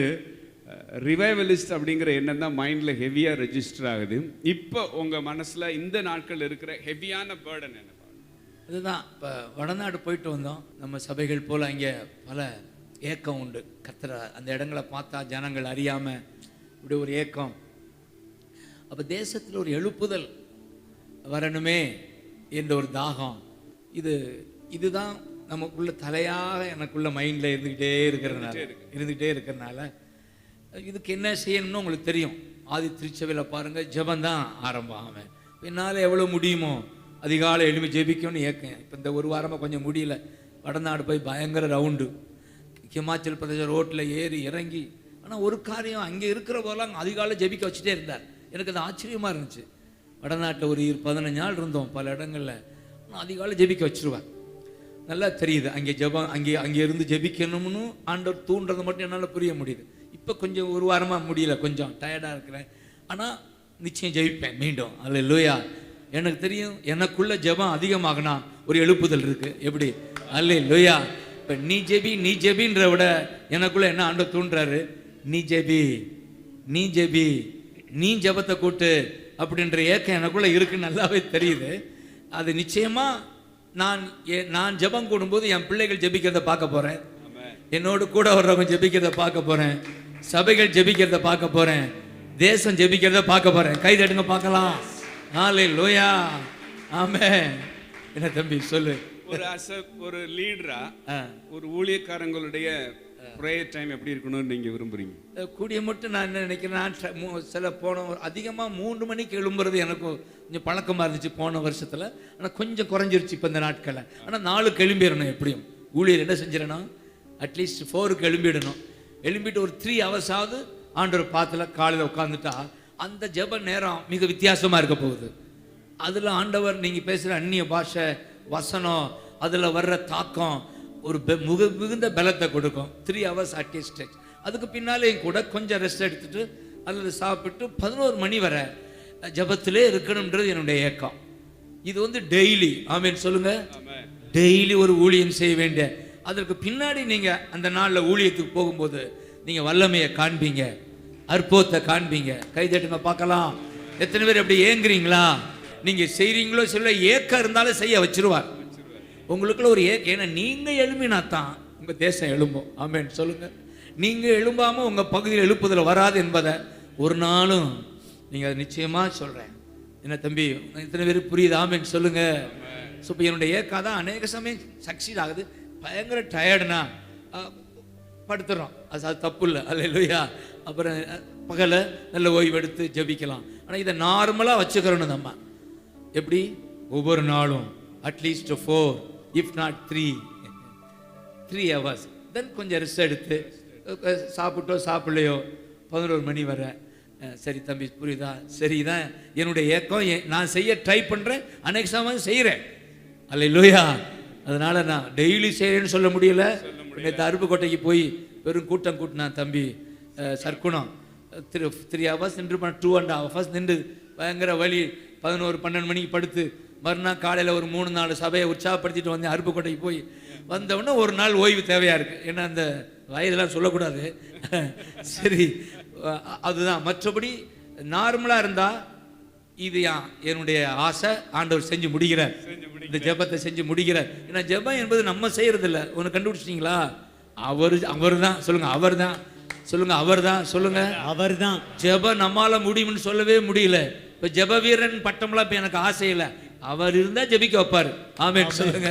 ரிவைவலிஸ்ட் அப்படிங்கிற எண்ணம் தான் மைண்டில் ஹெவியாக ரெஜிஸ்டர் ஆகுது. இப்போ உங்கள் மனசில் இந்த நாட்கள் இருக்கிற ஹெவியான பேர்டன் என்ன? அதுதான் இப்போ வடநாடு போயிட்டு வந்தோம். நம்ம சபைகள் போல் அங்கே பல ஏக்கம் உண்டு. கர்த்தரை அந்த இடங்களை பார்த்தா ஜனங்கள் அறியாமல் இப்படி ஒரு ஏக்கம். அப்போ தேசத்தில் ஒரு எழுப்புதல் வரணுமே என்ற ஒரு தாகம். இதுதான் நமக்குள்ள தலையாக எனக்குள்ள மைண்டில் இருந்துக்கிட்டே இருக்கிறனால இதுக்கு என்ன செய்யணும்னு உங்களுக்கு தெரியும். ஆதி திருச்சபையில் பாருங்கள், ஜெபந்தான் ஆரம்பம். அவன் என்னால் எவ்வளோ முடியுமோ அதிகாலை எழுப்பி ஜெபிக்கணும்னு ஏக்கம். இப்போ இந்த ஒரு வாரமாக கொஞ்சம் முடியல. வடநாடு போய் பயங்கர ரவுண்டு, ஹிமாச்சல் பிரதேச ரோட்டில் ஏறி இறங்கி. ஆனால் ஒரு காரியம், அங்கே இருக்கிற போதெல்லாம் அதிகாலை ஜெபிக்க வச்சுட்டே இருந்தார். எனக்கு அது ஆச்சரியமாக இருந்துச்சு. வடநாட்டில் ஒரு 15 நாள் இருந்தோம் பல இடங்களில். ஆனால் அதிகாலை ஜெபிக்க வச்சுருவேன். நல்லா தெரியுது அங்கே ஜெபம், அங்கே இருந்து ஜெபிக்கணும்னு ஆண்டவர் தூண்டுறது மட்டும் என்னால் புரிய முடியுது. இப்போ கொஞ்சம் ஒரு வாரமாக முடியல, கொஞ்சம் டயர்டாக இருக்கிறேன். ஆனால் நிச்சயம் ஜெபிப்பேன் மீண்டும். அல்லேலூயா. எனக்கு தெரியும் எனக்குள்ள ஜெபம் அதிகமாகனா ஒரு எழுப்புதல் இருக்குது. எப்படி? அல்லேலூயா. இப்போ நீ ஜெபின்ற விட எனக்குள்ள என்ன ஆண்டவர் தூண்டுறாரு, நீ ஜெபி, நீ ஜெபத்தை கூட்டு அப்படின்ற ஏக்கம் எனக்குள்ள இருக்குன்னு நல்லாவே தெரியுது. அது நிச்சயமாக நான் ஜெபம் கூடும்போது என் பிள்ளைகள் ஜெபிக்கிறத பார்க்க போகிறேன், என்னோடு கூட வர்றவங்க ஜெபிக்கிறத பார்க்க போகிறேன், சபைகள் ஜெபிக்கிறத பார்க்க போகிறேன், தேசம் ஜெபிக்கிறத பார்க்க போகிறேன். கை தட்டுங்க பார்க்கலாம். ஹல்லேலூயா. ஆமென். என்ன தம்பி சொல்லு. ஒரு லீடரா ஒரு ஊழியக்காரங்களுடைய ப்ரேயர் டைம் எப்படி இருக்கணும்னு நீங்க விரும்புறீங்க? கூடிய மட்டும் நான் என்ன நினைக்கிறேன், சில போன அதிகமாக 3 மணிக்கு எழும்புறது எனக்கு கொஞ்சம் பழக்கமாக இருந்துச்சு போன வருஷத்தில். ஆனால் கொஞ்சம் குறைஞ்சிருச்சு இப்போ இந்த நாட்களில். ஆனால் 4க்கு எழும்பிடணும். எப்படியும் ஊழியர் என்ன செஞ்சிடணும், அட்லீஸ்ட் 4க்கு எழும்பிடணும். எழும்பிட்டு ஒரு 3 ஹவர்ஸாவது ஆண்டவர் பாத்துல காலையில் உட்காந்துட்டா அந்த ஜெப நேரம் மிக வித்தியாசமாக இருக்க போகுது. அதில் ஆண்டவர் நீங்கள் பேசுகிற அந்நிய பாஷை வசனம் அதில் வர்ற தாக்கம் ஒரு மிகுந்த பலத்தை கொடுக்கும். 3 ஹவர்ஸ் அட்லீஸ்ட். அதுக்கு பின்னாலேயும் கூட கொஞ்சம் ரெஸ்ட் எடுத்துட்டு அல்லது சாப்பிட்டு 11 மணி வரை ஜபத்திலே இருக்கணும்ன்றது என்னுடைய ஏக்கம். இது டெய்லி. ஆமேன் சொல்லுங்க. டெய்லி ஒரு ஊழியம் செய்ய வேண்டிய. அதற்கு பின்னாடி நீங்கள் அந்த நாளில் ஊழியத்துக்கு போகும்போது நீங்கள் வல்லமையை காண்பீங்க, அற்புதத்தை காண்பீங்க. கை தட்டுங்க பார்க்கலாம். எத்தனை பேர் எப்படி ஏங்குறீங்களா? நீங்கள் செய்கிறீங்களோ சொல்ல ஏக்கம் இருந்தாலும் செய்ய வச்சிருவார். உங்களுக்குள்ள ஒரு ஏக்கம். ஏன்னா நீங்கள் எழும்பினா தான் உங்கள் தேசம் எழும்பும். ஆமேன் சொல்லுங்க. நீங்கள் எழும்பாமல் உங்கள் பகுதியில் எழுப்புதல் வராது என்பதை ஒரு நாளும் நீங்கள் அதை நிச்சயமாக சொல்கிறேன். என்ன தம்பி, இத்தனை பேர் புரியுது? ஆமேன் சொல்லுங்க. ஸோ இப்போ என்னுடைய ஏக்கம் தான் அநேக சமயம் சக்சீட் ஆகுது. பயங்கர டயர்டுனா படுத்துறோம், அது தப்பு இல்லை. அல்லேலூயா. அப்புறம் பகலை நல்ல ஓய்வு எடுத்து ஜபிக்கலாம். ஆனால் இதை நார்மலாக வச்சுக்கிறோன்னு நம்ம. எப்படி? ஒவ்வொரு நாளும் அட்லீஸ்ட் 4 இஃப் நாட் 3 ஹவர்ஸ். தென் கொஞ்சம் ரெஸ்ட் எடுத்து சாப்பிட்டோ சாப்பிடலையோ 11 மணி வரை. சரி தம்பி புரியுதா? சரிதான் என்னுடைய ஏக்கம். நான் செய்ய ட்ரை பண்ணுறேன், அநேக சமயம் செய்கிறேன். அல்லேலூயா. அதனால நான் டெய்லி செய்கிறேன்னு சொல்ல முடியல. நேற்று அருப்புக்கோட்டைக்கு போய் பெரும் கூட்டம் கூட்டினான் தம்பி சர்க்குணம். 3 ஹவர்ஸ் நின்று 2.5 ஹவர்ஸ் நின்று பயங்கர வலி. 11-12 மணிக்கு படுத்து மறுநாள் காலையில் ஒரு 3-4 சபையை உற்சாகப்படுத்திட்டு வந்தேன். அருப்புக்கோட்டைக்கு போய் வந்தவுடனே ஒரு நாள் ஓய்வு தேவையாக இருக்குது. ஏன்னா அந்த வயதெல்லாம் சொல்லக்கூடாது. சரி, அதுதான். மற்றபடி நார்மலாக இருந்தால் இது என்னுடைய ஆசை. ஆண்டவர் செஞ்சு முடிக்கிறார், இந்த ஜெபத்தை செஞ்சு முடிக்கிறார். ஏன்னா ஜெபம் என்பது நம்ம செய்யறது இல்லை. ஒன்று கண்டுபிடிச்சிட்டிங்களா? அவர் தான் சொல்லுங்க. அவர் தான் சொல்லுங்க. அவர் தான் சொல்லுங்க. அவர் தான். ஜெபம் நம்மால முடியும்னு சொல்லவே முடியல. இப்போ ஜெப வீரன் பட்டம்லாம் இப்போ எனக்கு ஆசை இல்லை. அவர் இருந்தால் ஜெபிக்க வைப்பார். ஆமென் சொல்லுங்க.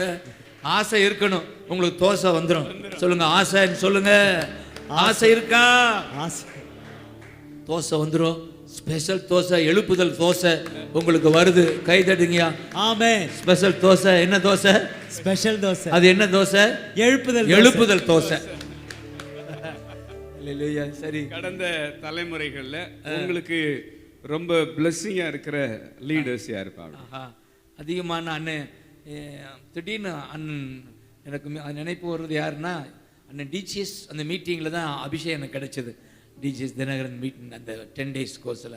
ஆசை இருக்கணும். உங்களுக்கு தோசை வந்துடும். சொல்லுங்க ஆசைன்னு சொல்லுங்க. ஆசை இருக்கா? தோசை வந்துடும். ஸ்பெஷல் தோசை, எழுப்புதல் தோசை உங்களுக்கு வருது. கை தட்டுங்க. ஆமென். ஸ்பெஷல் தோசை. என்ன தோசை? ஸ்பெஷல் தோசை. அது என்ன தோசை? எழுப்புதல் தோசை. சரி, கடந்த தலைமுறைகள்ல உங்களுக்கு ரொம்ப பிளெஸிங்கா இருக்கிற லீடர்ஸ் யார் இருப்பாங்க? அதிகமான அண்ணன் திடீர்னு அண்ணன் எனக்கு நினைப்பு வருவது யாருன்னா அண்ணன் டிஜிஎஸ். அந்த மீட்டிங்கில் தான் அபிஷேகம் எனக்கு கிடைச்சது. டிஜிஎஸ் தினகரன் மீட்டிங் அந்த 10 days கோர்ஸில்.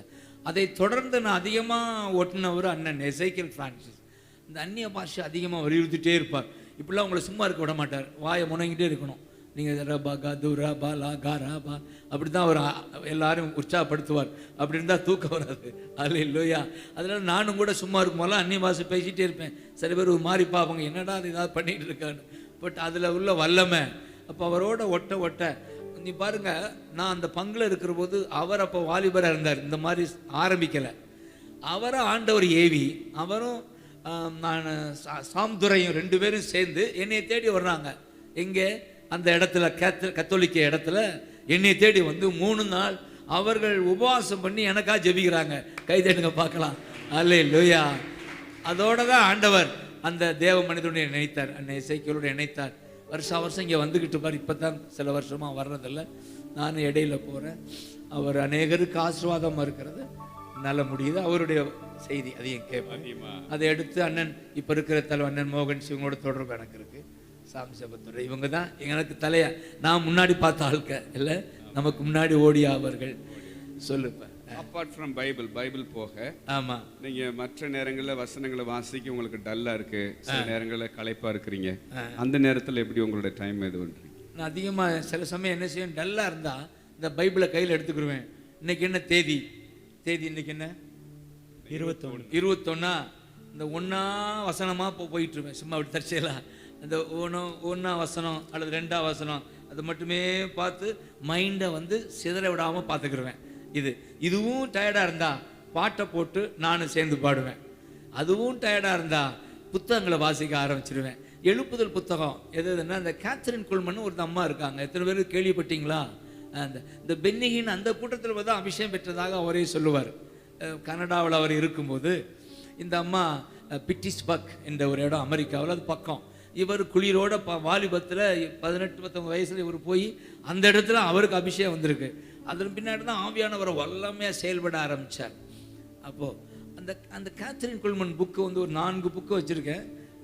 அதை தொடர்ந்து நான் அதிகமாக ஒட்டினவர் அண்ணன் எசைக்கிள் ஃப்ரான்சிஸ். இந்த அந்நிய பாஷை அதிகமாக வலியுறுத்திட்டே இருப்பார். இப்படிலாம் உங்களை சும்மா இருக்க விட மாட்டார், வாயை முனைங்கிட்டே இருக்கணும். நீங்கள் ரபா கது ரபா லா கா ரபா அப்படி தான் அவர் எல்லாரும் உற்சாகப்படுத்துவார். அப்படி இருந்தால் தூக்கம் வராது. அல்லேலூயா. அதனால் நானும் கூட சும்மா இருக்கும்போதெல்லாம் அந்நிய பாஷை பேசிகிட்டே இருப்பேன். சில பேர் ஒரு மாதிரி பார்ப்பாங்க, என்னடா அது ஏதாவது பண்ணிகிட்டு இருக்கான்னு. பட் அதில் உள்ள வல்லமை. அப்போ அவரோட ஒட்ட நீ பாருங்க, நான் அந்த பங்கில் இருக்கிற போது அவர் அப்போ வாலிபராக இருந்தார், இந்த மாதிரி ஆரம்பிக்கலை. அவரை ஆண்டவர் ஏவி, அவரும் நான் சாம்துரையும் 2 பேரும் சேர்ந்து என்னை தேடி வர்றாங்க. எங்கே? அந்த இடத்துல கத்தோலிக்க இடத்துல என்னை தேடி வந்து 3 நாள் அவர்கள் உபவாசம் பண்ணி எனக்காக ஜெபிக்கிறாங்க. கைதட்டுங்க பார்க்கலாம். அல்லேலூயா. அதோட தான் ஆண்டவர் அந்த தேவ மனிதனுடைய நினைத்தார், அன்னை இசைக்கியலோடு இணைத்தார். வருஷம் இங்கே வந்துக்கிட்டு பார். இப்போ தான் சில வருஷமாக வர்றதில்ல, நானும் இடையில போகிறேன். அவர் அநேகருக்கு ஆசீர்வாதமாக இருக்கிறது நல்ல முடியுது. அவருடைய செய்தி அதையும் கேட்பேன். அதை எடுத்து அண்ணன் இப்போ இருக்கிற தலைவர் அண்ணன் மோகன் சிவங்களோட தொடர்பு எனக்கு இருக்குது. சாமி சபத்துறை இவங்க தான் எனக்கு தலையா. நான் முன்னாடி பார்த்த ஆட்க இல்லை, நமக்கு முன்னாடி ஓடிய அவர்கள். சொல்லுப்பேன். அப்பார்ட் ஃப்ரம் பைபிள் போக, ஆமா, நீங்க மற்ற நேரங்களில் வசனங்களை வாசிக்க உங்களுக்கு டல்லா இருக்கு, சில நேரங்களில் களைப்பா இருக்கிறீங்க. அந்த நேரத்தில் எப்படி உங்களோட டைம் இது பண்றீங்க? நான் அதிகமாக சில சமயம் என்ன செய்வேன், டல்லா இருந்தா இந்த பைபிளை கையில் எடுத்துக்கிடுவேன். இன்னைக்கு என்ன தேதி இன்னைக்கு என்ன 21. இந்த 1 வசனமா போயிட்டு இருப்பேன். சும்மா அப்படி தற்செயலா இந்த 1 வசனம் அல்லது 2 வசனம் அது மட்டுமே பார்த்து மைண்டை வந்து சிதற விடாமல் பார்த்துக்கிடுவேன். இதுவும் டயர்டாக இருந்தா பாட்டை போட்டு நானும் சேர்ந்து பாடுவேன். அதுவும் டயர்டாக இருந்தா புத்தகங்களை வாசிக்க ஆரம்பிச்சிடுவேன். எழுப்புதல் புத்தகம் எதுன்னா, இந்த கேத்ரின் குல்மன் ஒரு அம்மா இருக்காங்க. எத்தனை பேர் கேள்விப்பட்டீங்களா? இந்த பென்னிகின் அந்த கூட்டத்தில் தான் அபிஷேகம் பெற்றதாக அவரே சொல்லுவார். கனடாவில் அவர் இருக்கும்போது இந்த அம்மா பிட்டிஸ்பர்க் என்ற ஒரு இடம் அமெரிக்காவில், அது பக்கம். இவர் குளிரோட வாலிபத்தில் 18-19 வயசில் இவர் போய் அந்த இடத்துல அவருக்கு அபிஷேகம் வந்திருக்கு. அதன் பின்னாடி தான் ஆவியானவரை வல்லமையாக செயல்பட ஆரம்பித்தார். அப்போது அந்த கேத்ரின் குல்மன் புக்கு வந்து ஒரு 4 புக்கு வச்சுருக்கேன்.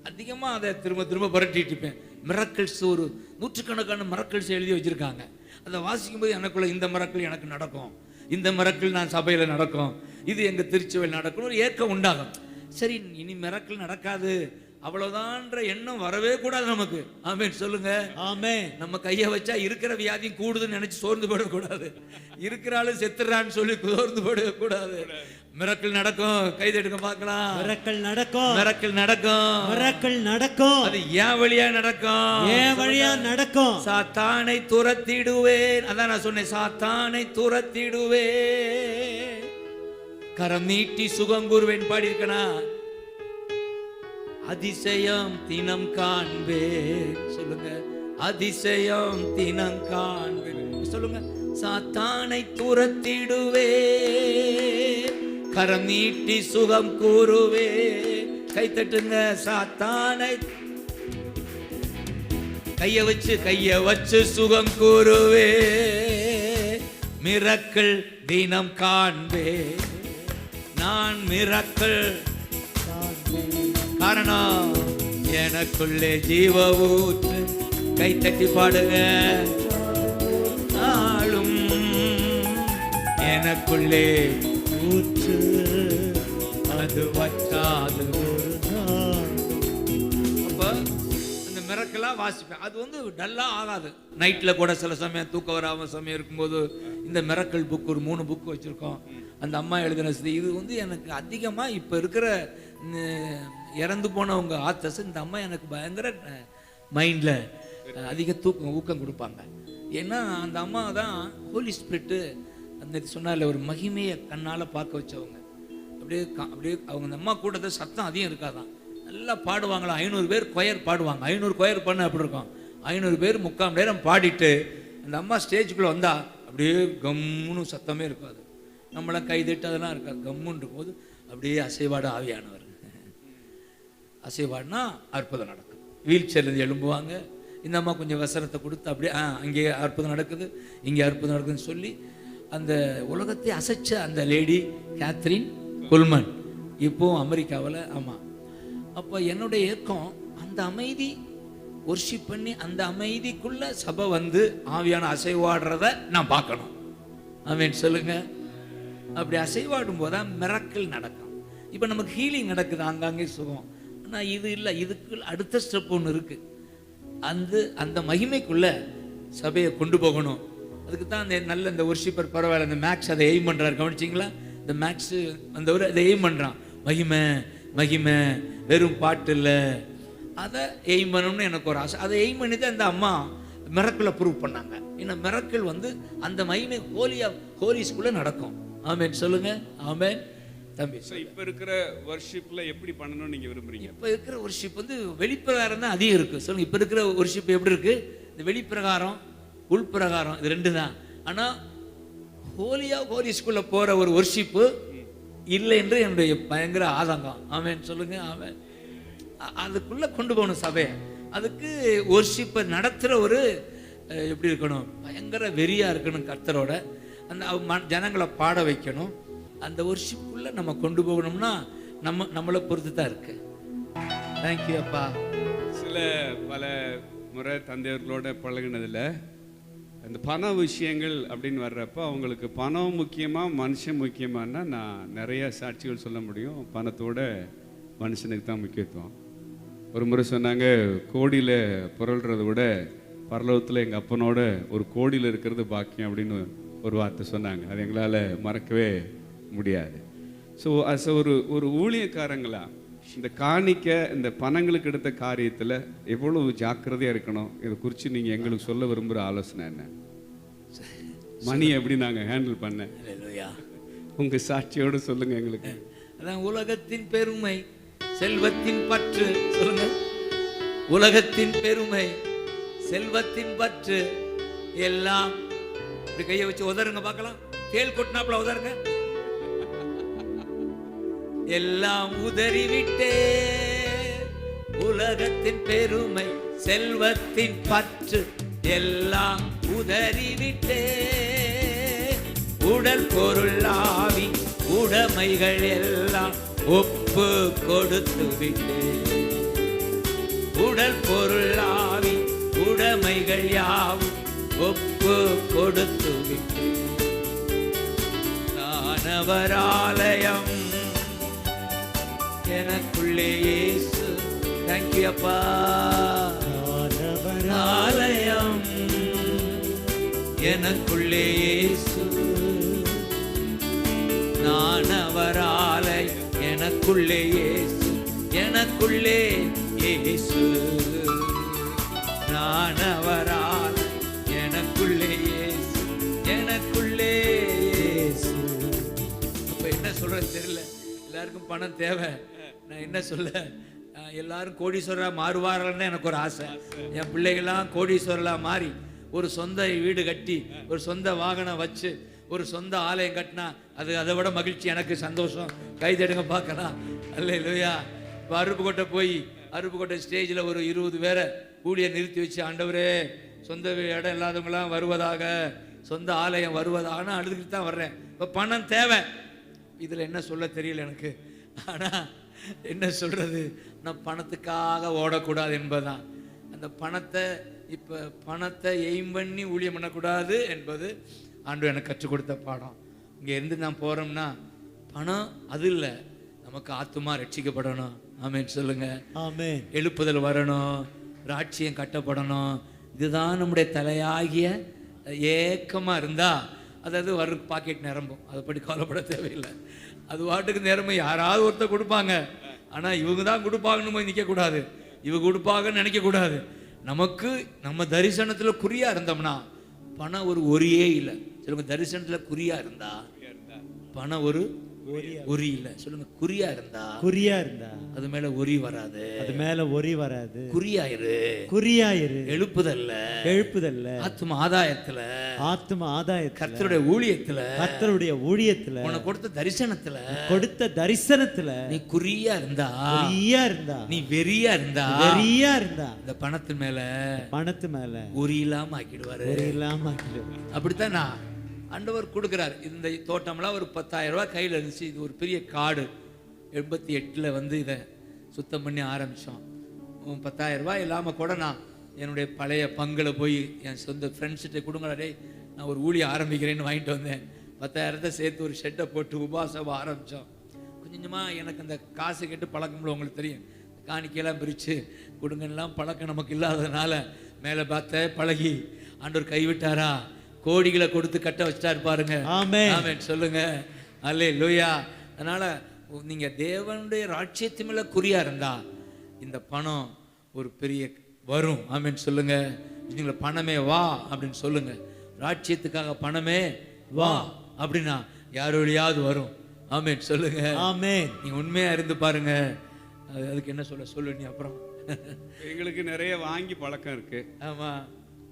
அதிகமாக அதை திரும்ப புரட்டிட்டு இருப்பேன். மிரக்கிள்ஸ் ஒரு 100கணக்கான மிரக்கிள்ஸ் எழுதி வச்சுருக்காங்க. அதை வாசிக்கும்போது எனக்குள்ள இந்த மிரக்கிள் எனக்கு நடக்கும், இந்த மிரக்கிள் நான் சபையில் நடக்கும், இது எங்கள் திருச்சபையில் நடக்கும், ஒரு ஏக்கம் உண்டாகும். சரி, இனி மிரக்கிள் நடக்காது அவ்வளவுதான்ற எண்ணம் வரவே கூடாது நமக்கு. ஆமென் சொல்லுங்க. ஆமென். நம்ம கையை வச்சா இருக்கிற வியாதியும் கூடுதுன்னு நினைச்சு சோர்ந்து போடக்கூடாது. இருக்கிறாலும் செத்துறான்னு சொல்லி சோர்ந்து போடக்கூடாது. மிரக்கிள் நடக்கும். கைதெடுக்க பார்க்கலாம். மிரக்கிள் நடக்கும். அது ஏன் வழியா நடக்கும்? சாத்தானை துரத்திடுவேன். அதான் நான் சொன்னேன், சாத்தானை துரத்திடுவேன், கரம் நீட்டி சுகம் கூறுவேன் பாடி இருக்கனா. அதிசயம் தினம் காண்பேன். சொல்லுங்க, அதிசயம் தினம் காண்பேன். சொல்லுங்க, சாத்தானை துரத்திடுவே, கரம் நீட்டி சுகம் கூறுவே. கை தட்டுங்க. சாத்தானை கைய வச்சு சுகம் கூறுவே. மிரக்கிள் தினம் காண்பே, நான் மிரக்கிள் காரணம் எனக்குள்ளே ஜீவ ஊற்று. கை தட்டி பாடுங்க. நாளும் எனக்குள்ளே ஊற்று, அது வற்றாது ஒரு நாள். அப்ப அந்த மிரக்கெல்லாம் வாசிப்பேன். அது வந்து டல்லா ஆகாது. நைட்ல கூட சில சமயம் தூக்க வராம சமயம் இருக்கும்போது இந்த மிரக்கல் புக் ஒரு 3 புக் வச்சிருக்கோம். அந்த அம்மா எழுதின இது வந்து எனக்கு அதிகமாக இப்போ இருக்கிற இறந்து போனவங்க ஆத்தர்ஸ், இந்த அம்மா எனக்கு பயங்கர மைண்டில் அதிக ஊக்கம் கொடுப்பாங்க. ஏன்னா அந்த அம்மா தான் ஹோலி ஸ்பிரிட்டு அந்த சொன்னால ஒரு மகிமையை கண்ணால் பார்க்க வச்சவங்க. அப்படியே அவங்க அந்த அம்மா கூட்டத்தை சத்தம் அதிகம் இருக்காதான், நல்லா பாடுவாங்களா. 500 பேர் கொயர் பாடுவாங்க. 500 கொயர் பண்ண அப்படி இருக்கும். 500 பேர் 3/4 மணி நேரம் பாடிட்டு அந்த அம்மா ஸ்டேஜுக்குள்ளே வந்தால் அப்படியே கம்முன்னு சத்தமே இருக்காது. நம்மளாம் கைதட்டு அதெல்லாம் இருக்காது. கம்முன்னு இருக்கும்போது அப்படியே அசைவாடு ஆவியானவர். அசைவாடுனா அற்புதம் நடக்கும். வீல் சேர்லேருந்து எழும்புவாங்க. இந்த அம்மா கொஞ்சம் வசனத்தை கொடுத்து அப்படியே அங்கே அற்புதம் நடக்குது, இங்கே அற்புதம் நடக்குதுன்னு சொல்லி அந்த உலகத்தை அசைச்ச அந்த லேடி கேத்ரின் குல்மன் இப்போவும் அமெரிக்காவில். ஆமாம். அப்போ என்னுடைய ஏக்கம் அந்த அமைதி ஒர்ஷிப் பண்ணி அந்த அமைதிக்குள்ள சபை வந்து ஆவியான அசைவாடுறத நான் பார்க்கணும். ஆமென் சொல்லுங்க. அப்படி அசைவாடும் போது தான் மிரக்கிள் நடக்கும். இப்போ நமக்கு ஹீலிங் நடக்குது, ஆங்காங்கே சுகம். ஆனால் இது இல்லை, இதுக்கு அடுத்த ஸ்டெப் ஒன்று இருக்குது. அந்த மகிமைக்குள்ள சபையை கொண்டு போகணும். அதுக்கு தான் அந்த நல்ல இந்த ஒர்ஷிப்பர் பரவாயில்ல, இந்த மேக்ஸ் அதை எய்ம் பண்ணுறாரு. கவனிச்சிங்களா? இந்த மேக்ஸ் அந்த அதை எய்ம் பண்ணுறான். மகிமை மகிமை, வெறும் பாட்டு இல்லை, அதை எய்ம் பண்ணணும்னு எனக்கு ஒரு ஆசை. அதை எய்ம் பண்ணி தான் இந்த அம்மா மிரக்கில் ப்ரூவ் பண்ணாங்க. ஏன்னா மிரக்கிள் அந்த மகிமை ஹோலிஸ்குள்ளே நடக்கும். ஆமேன் சொல்லுங்க. ஆமேன் தம்பி. இப்போ இருக்கிற வர்ஷிப்ல எப்படி பண்ணணும்னு நீங்க விரும்புறீங்க? இப்போ இருக்கிற ஒர்ஷிப் வெளிப்பிரகாரம் தான் அதிகம் இருக்கு. சொல்லுங்க, இப்போ இருக்கிற ஒர்ஷிப் எப்படி இருக்கு? இந்த வெளிப்பிரகாரம் உள்பிரகாரம் இது ரெண்டு தான். ஆனால் ஹோலிஸ்குள்ள போற ஒரு ஒர்ஷிப்பு இல்லை என்று என்னுடைய பயங்கர ஆதங்கம். ஆமேன் சொல்லுங்க. ஆமேன். அதுக்குள்ள கொண்டு போகணும் சபையை. அதுக்கு ஒர்ஷிப்பை நடத்துகிற ஒரு எப்படி இருக்கணும்? பயங்கர வெறியா இருக்கணும் கர்த்தரோட. அந்த ஜனங்களை பாட வைக்கணும். அந்த ஒர்ஷிப்புக்குள்ள நம்ம கொண்டு போகணும்னா நம்மளை பொறுத்து தான் இருக்கு. தேங்க்யூ அப்பா. பல முறை தந்தையர்களோட பழகினதில் இந்த பண விஷயங்கள் அப்படின்னு வர்றப்ப அவங்களுக்கு பணம் முக்கியமா மனுஷன் முக்கியமானா நான் நிறைய சாட்சிகள் சொல்ல முடியும். பணத்தோட மனுஷனுக்கு தான் முக்கியத்துவம். ஒரு முறை சொன்னாங்க, கோடியில் புரள்றதை விட பரலோகத்தில் எங்கள் அப்பனோட ஒரு கோடியில் இருக்கிறது பாக்கியம் அப்படின்னு ஒரு வார்த்தை சொன்னாங்க. அது எங்களால் மறக்கவே முடியாது. ஸோ அஸ் ஒரு ஊழியக்காரங்களா இந்த காணிக்க இந்த பணங்களுக்கு எடுத்த காரியத்தில் எவ்வளவு ஜாக்கிரதையாக இருக்கணும், இதை குறித்து நீங்கள் எங்களுக்கு சொல்ல விரும்புகிற ஆலோசனை என்ன? மணி எப்படி நாங்கள் ஹேண்டில் பண்ண உங்கள் சாட்சியோடு சொல்லுங்கள் எங்களுக்கு. அதான் உலகத்தின் பெருமை, செல்வத்தின் பற்று. சொல்லுங்க, உலகத்தின் பெருமை, செல்வத்தின் பற்று எல்லாம். இப்படி கையை வச்சு உதருங்க பார்க்கலாம். தேள் கொட்டினாப்புல உதருங்க. எல்லாம் உதறிவிட்டே, உலகத்தின் பெருமை, செல்வத்தின் பற்று எல்லாம் உதறிவிட்டே, உடல் பொருள் ஆவி உடைமைகள் எல்லாம் ஒப்பு கொடுத்து விட்டே, உடல் பொருள் ஆவி உடைமைகள் யாவும் ஒப்பு கொடுத்து விட்டே, நான் அவர் ஆலயம், எனக்குள்ளே இயேசு. தேங்க்யூ அப்பா. ஆலயம், எனக்குள்ளே இயேசு, நான் அவர் ஆலயம், எனக்குள்ளே இயேசு, எனக்குள்ளே இயேசு, நான் அவர் ஆலயம், எனக்குள்ளே இயேசு, எனக்குள்ளே இயேசு. அப்ப என்ன சொல்றது தெரியல. எல்லாருக்கும் பணம் தேவை. நான் என்ன சொல்ல, எல்லாரும் கோடீஸ்வரராக மாறுவார்கள்னு எனக்கு ஒரு ஆசை. என் பிள்ளைகள்லாம் கோடீஸ்வரராக மாறி ஒரு சொந்த வீடு கட்டி ஒரு சொந்த வாகனம் வச்சு ஒரு சொந்த ஆலயம் கட்டினா அதை விட மகிழ்ச்சி, எனக்கு சந்தோஷம். கைதடுங்க பார்க்கலாம். அல்லேலூயா. இப்போ அருப்புக்கோட்டை ஸ்டேஜில் ஒரு 20 பேரை ஊழியை நிறுத்தி வச்சு, ஆண்டவரே சொந்த இடம் இல்லாதவங்களாம் வருவதாக, சொந்த ஆலயம் வருவதாக. நான் அழுதுகிட்டு தான் வர்றேன். இப்போ பணம் தேவை. இதில் என்ன சொல்ல தெரியல எனக்கு. ஆனால் என்ன சொல்கிறது, நான் பணத்துக்காக ஓடக்கூடாது என்பதுதான். அந்த பணத்தை எய்ம் பண்ணி ஊழியம் பண்ணக்கூடாது என்பது ஆண்டவர் எனக்கு கற்றுக் கொடுத்த பாடம். இங்கே இருந்து நான் போகிறோம்னா பணம் அது இல்லை, நமக்கு ஆத்துமா ரட்சிக்கப்படணும். ஆமேன் சொல்லுங்க. ஆமேன். எழுப்புதல் வரணும், ராட்சியம் கட்டப்படணும். இதுதான் நம்முடைய தலையாகிய ஏக்கமாக இருந்தால் அதாவது வர்ற பாக்கெட் நிரம்பும். அதை படி கவலைப்பட தேவையில்லை. அது வாட்டுக்கு நேரமும் யாராவது ஒருத்தர் கொடுப்பாங்க. ஆனால் இவங்க தான் கொடுப்பாங்கன்னு போய் நிற்கக்கூடாது, இவங்க கொடுப்பாங்கன்னு நினைக்கக்கூடாது. நமக்கு நம்ம தரிசனத்தில் குறியா இருந்தோம்னா பணம் ஒரு ஒரியே இல்லை. சொல்லுங்க, தரிசனத்தில் குறியா இருந்தா பணம் ஒரு ஒரி இல்லை. சொல்லுங்க, குறியா இருந்தா அது மேல ஒரி வராது, குறியாயிரு. எழுப்புதல்ல ஆத்தும ஆதாயத்துல கர்த்தருடைய ஊழியத்துல உனக்கு கொடுத்த தரிசனத்துல நீ குறியா இருந்தா நீ வெறியா இருந்தா இந்த பணத்து மேல ஒரி இல்லாம ஆக்கிடுவாரு. அப்படித்தான் நான் ஆண்டவர் கொடுக்குறார். இந்த தோட்டம்லாம் ஒரு 10,000 ரூபாய் கையில் இருந்துச்சு. இது ஒரு பெரிய காடு. 88 இதை சுத்தம் பண்ணி ஆரம்பித்தோம். 10,000 ரூபாய் இல்லாமல் கூட நான் என்னுடைய பழைய பங்கில் போய் என் சொந்த ஃப்ரெண்ட்ஸ்கிட்ட கொடுங்கடே, நான் ஒரு ஊழியை ஆரம்பிக்கிறேன்னு வாங்கிட்டு வந்தேன். 10,000 சேர்த்து ஒரு ஷெட்டை போட்டு உபாசம் ஆரம்பித்தோம். கொஞ்சமாக எனக்கு அந்த காசு கேட்டு பழக்கம்ல உங்களுக்கு தெரியும். காணிக்கையெல்லாம் பிரித்து கொடுங்கலாம் பழக்கம் நமக்கு இல்லாததுனால மேலே பார்த்த பழகி ஆண்டவர் கைவிட்டாரா? கோடிகளை கொடுத்து கட்ட வச்சுட்டாரு பாருங்க. ஆமென். ஆமென் சொல்லுங்க. அல்லேலூயா. அதனால நீங்க தேவனுடைய ராஜ்யத்து மேல குறியா இருந்தா இந்த பணம் ஒரு பெரிய வரும். ஆமென் சொல்லுங்க. நீங்க பணமே வா அப்படின்னு சொல்லுங்க. ராஜ்யத்துக்காக பணமே வா அப்படின்னா யார் வழியாவது வரும். ஆமென் சொல்லுங்க. ஆமென். நீங்க உண்மையா இருந்து பாருங்க. அதுக்கு என்ன சொல்ல நீ அப்புறம் எங்களுக்கு நிறைய வாங்கி பழக்கம் இருக்கு. ஆமா,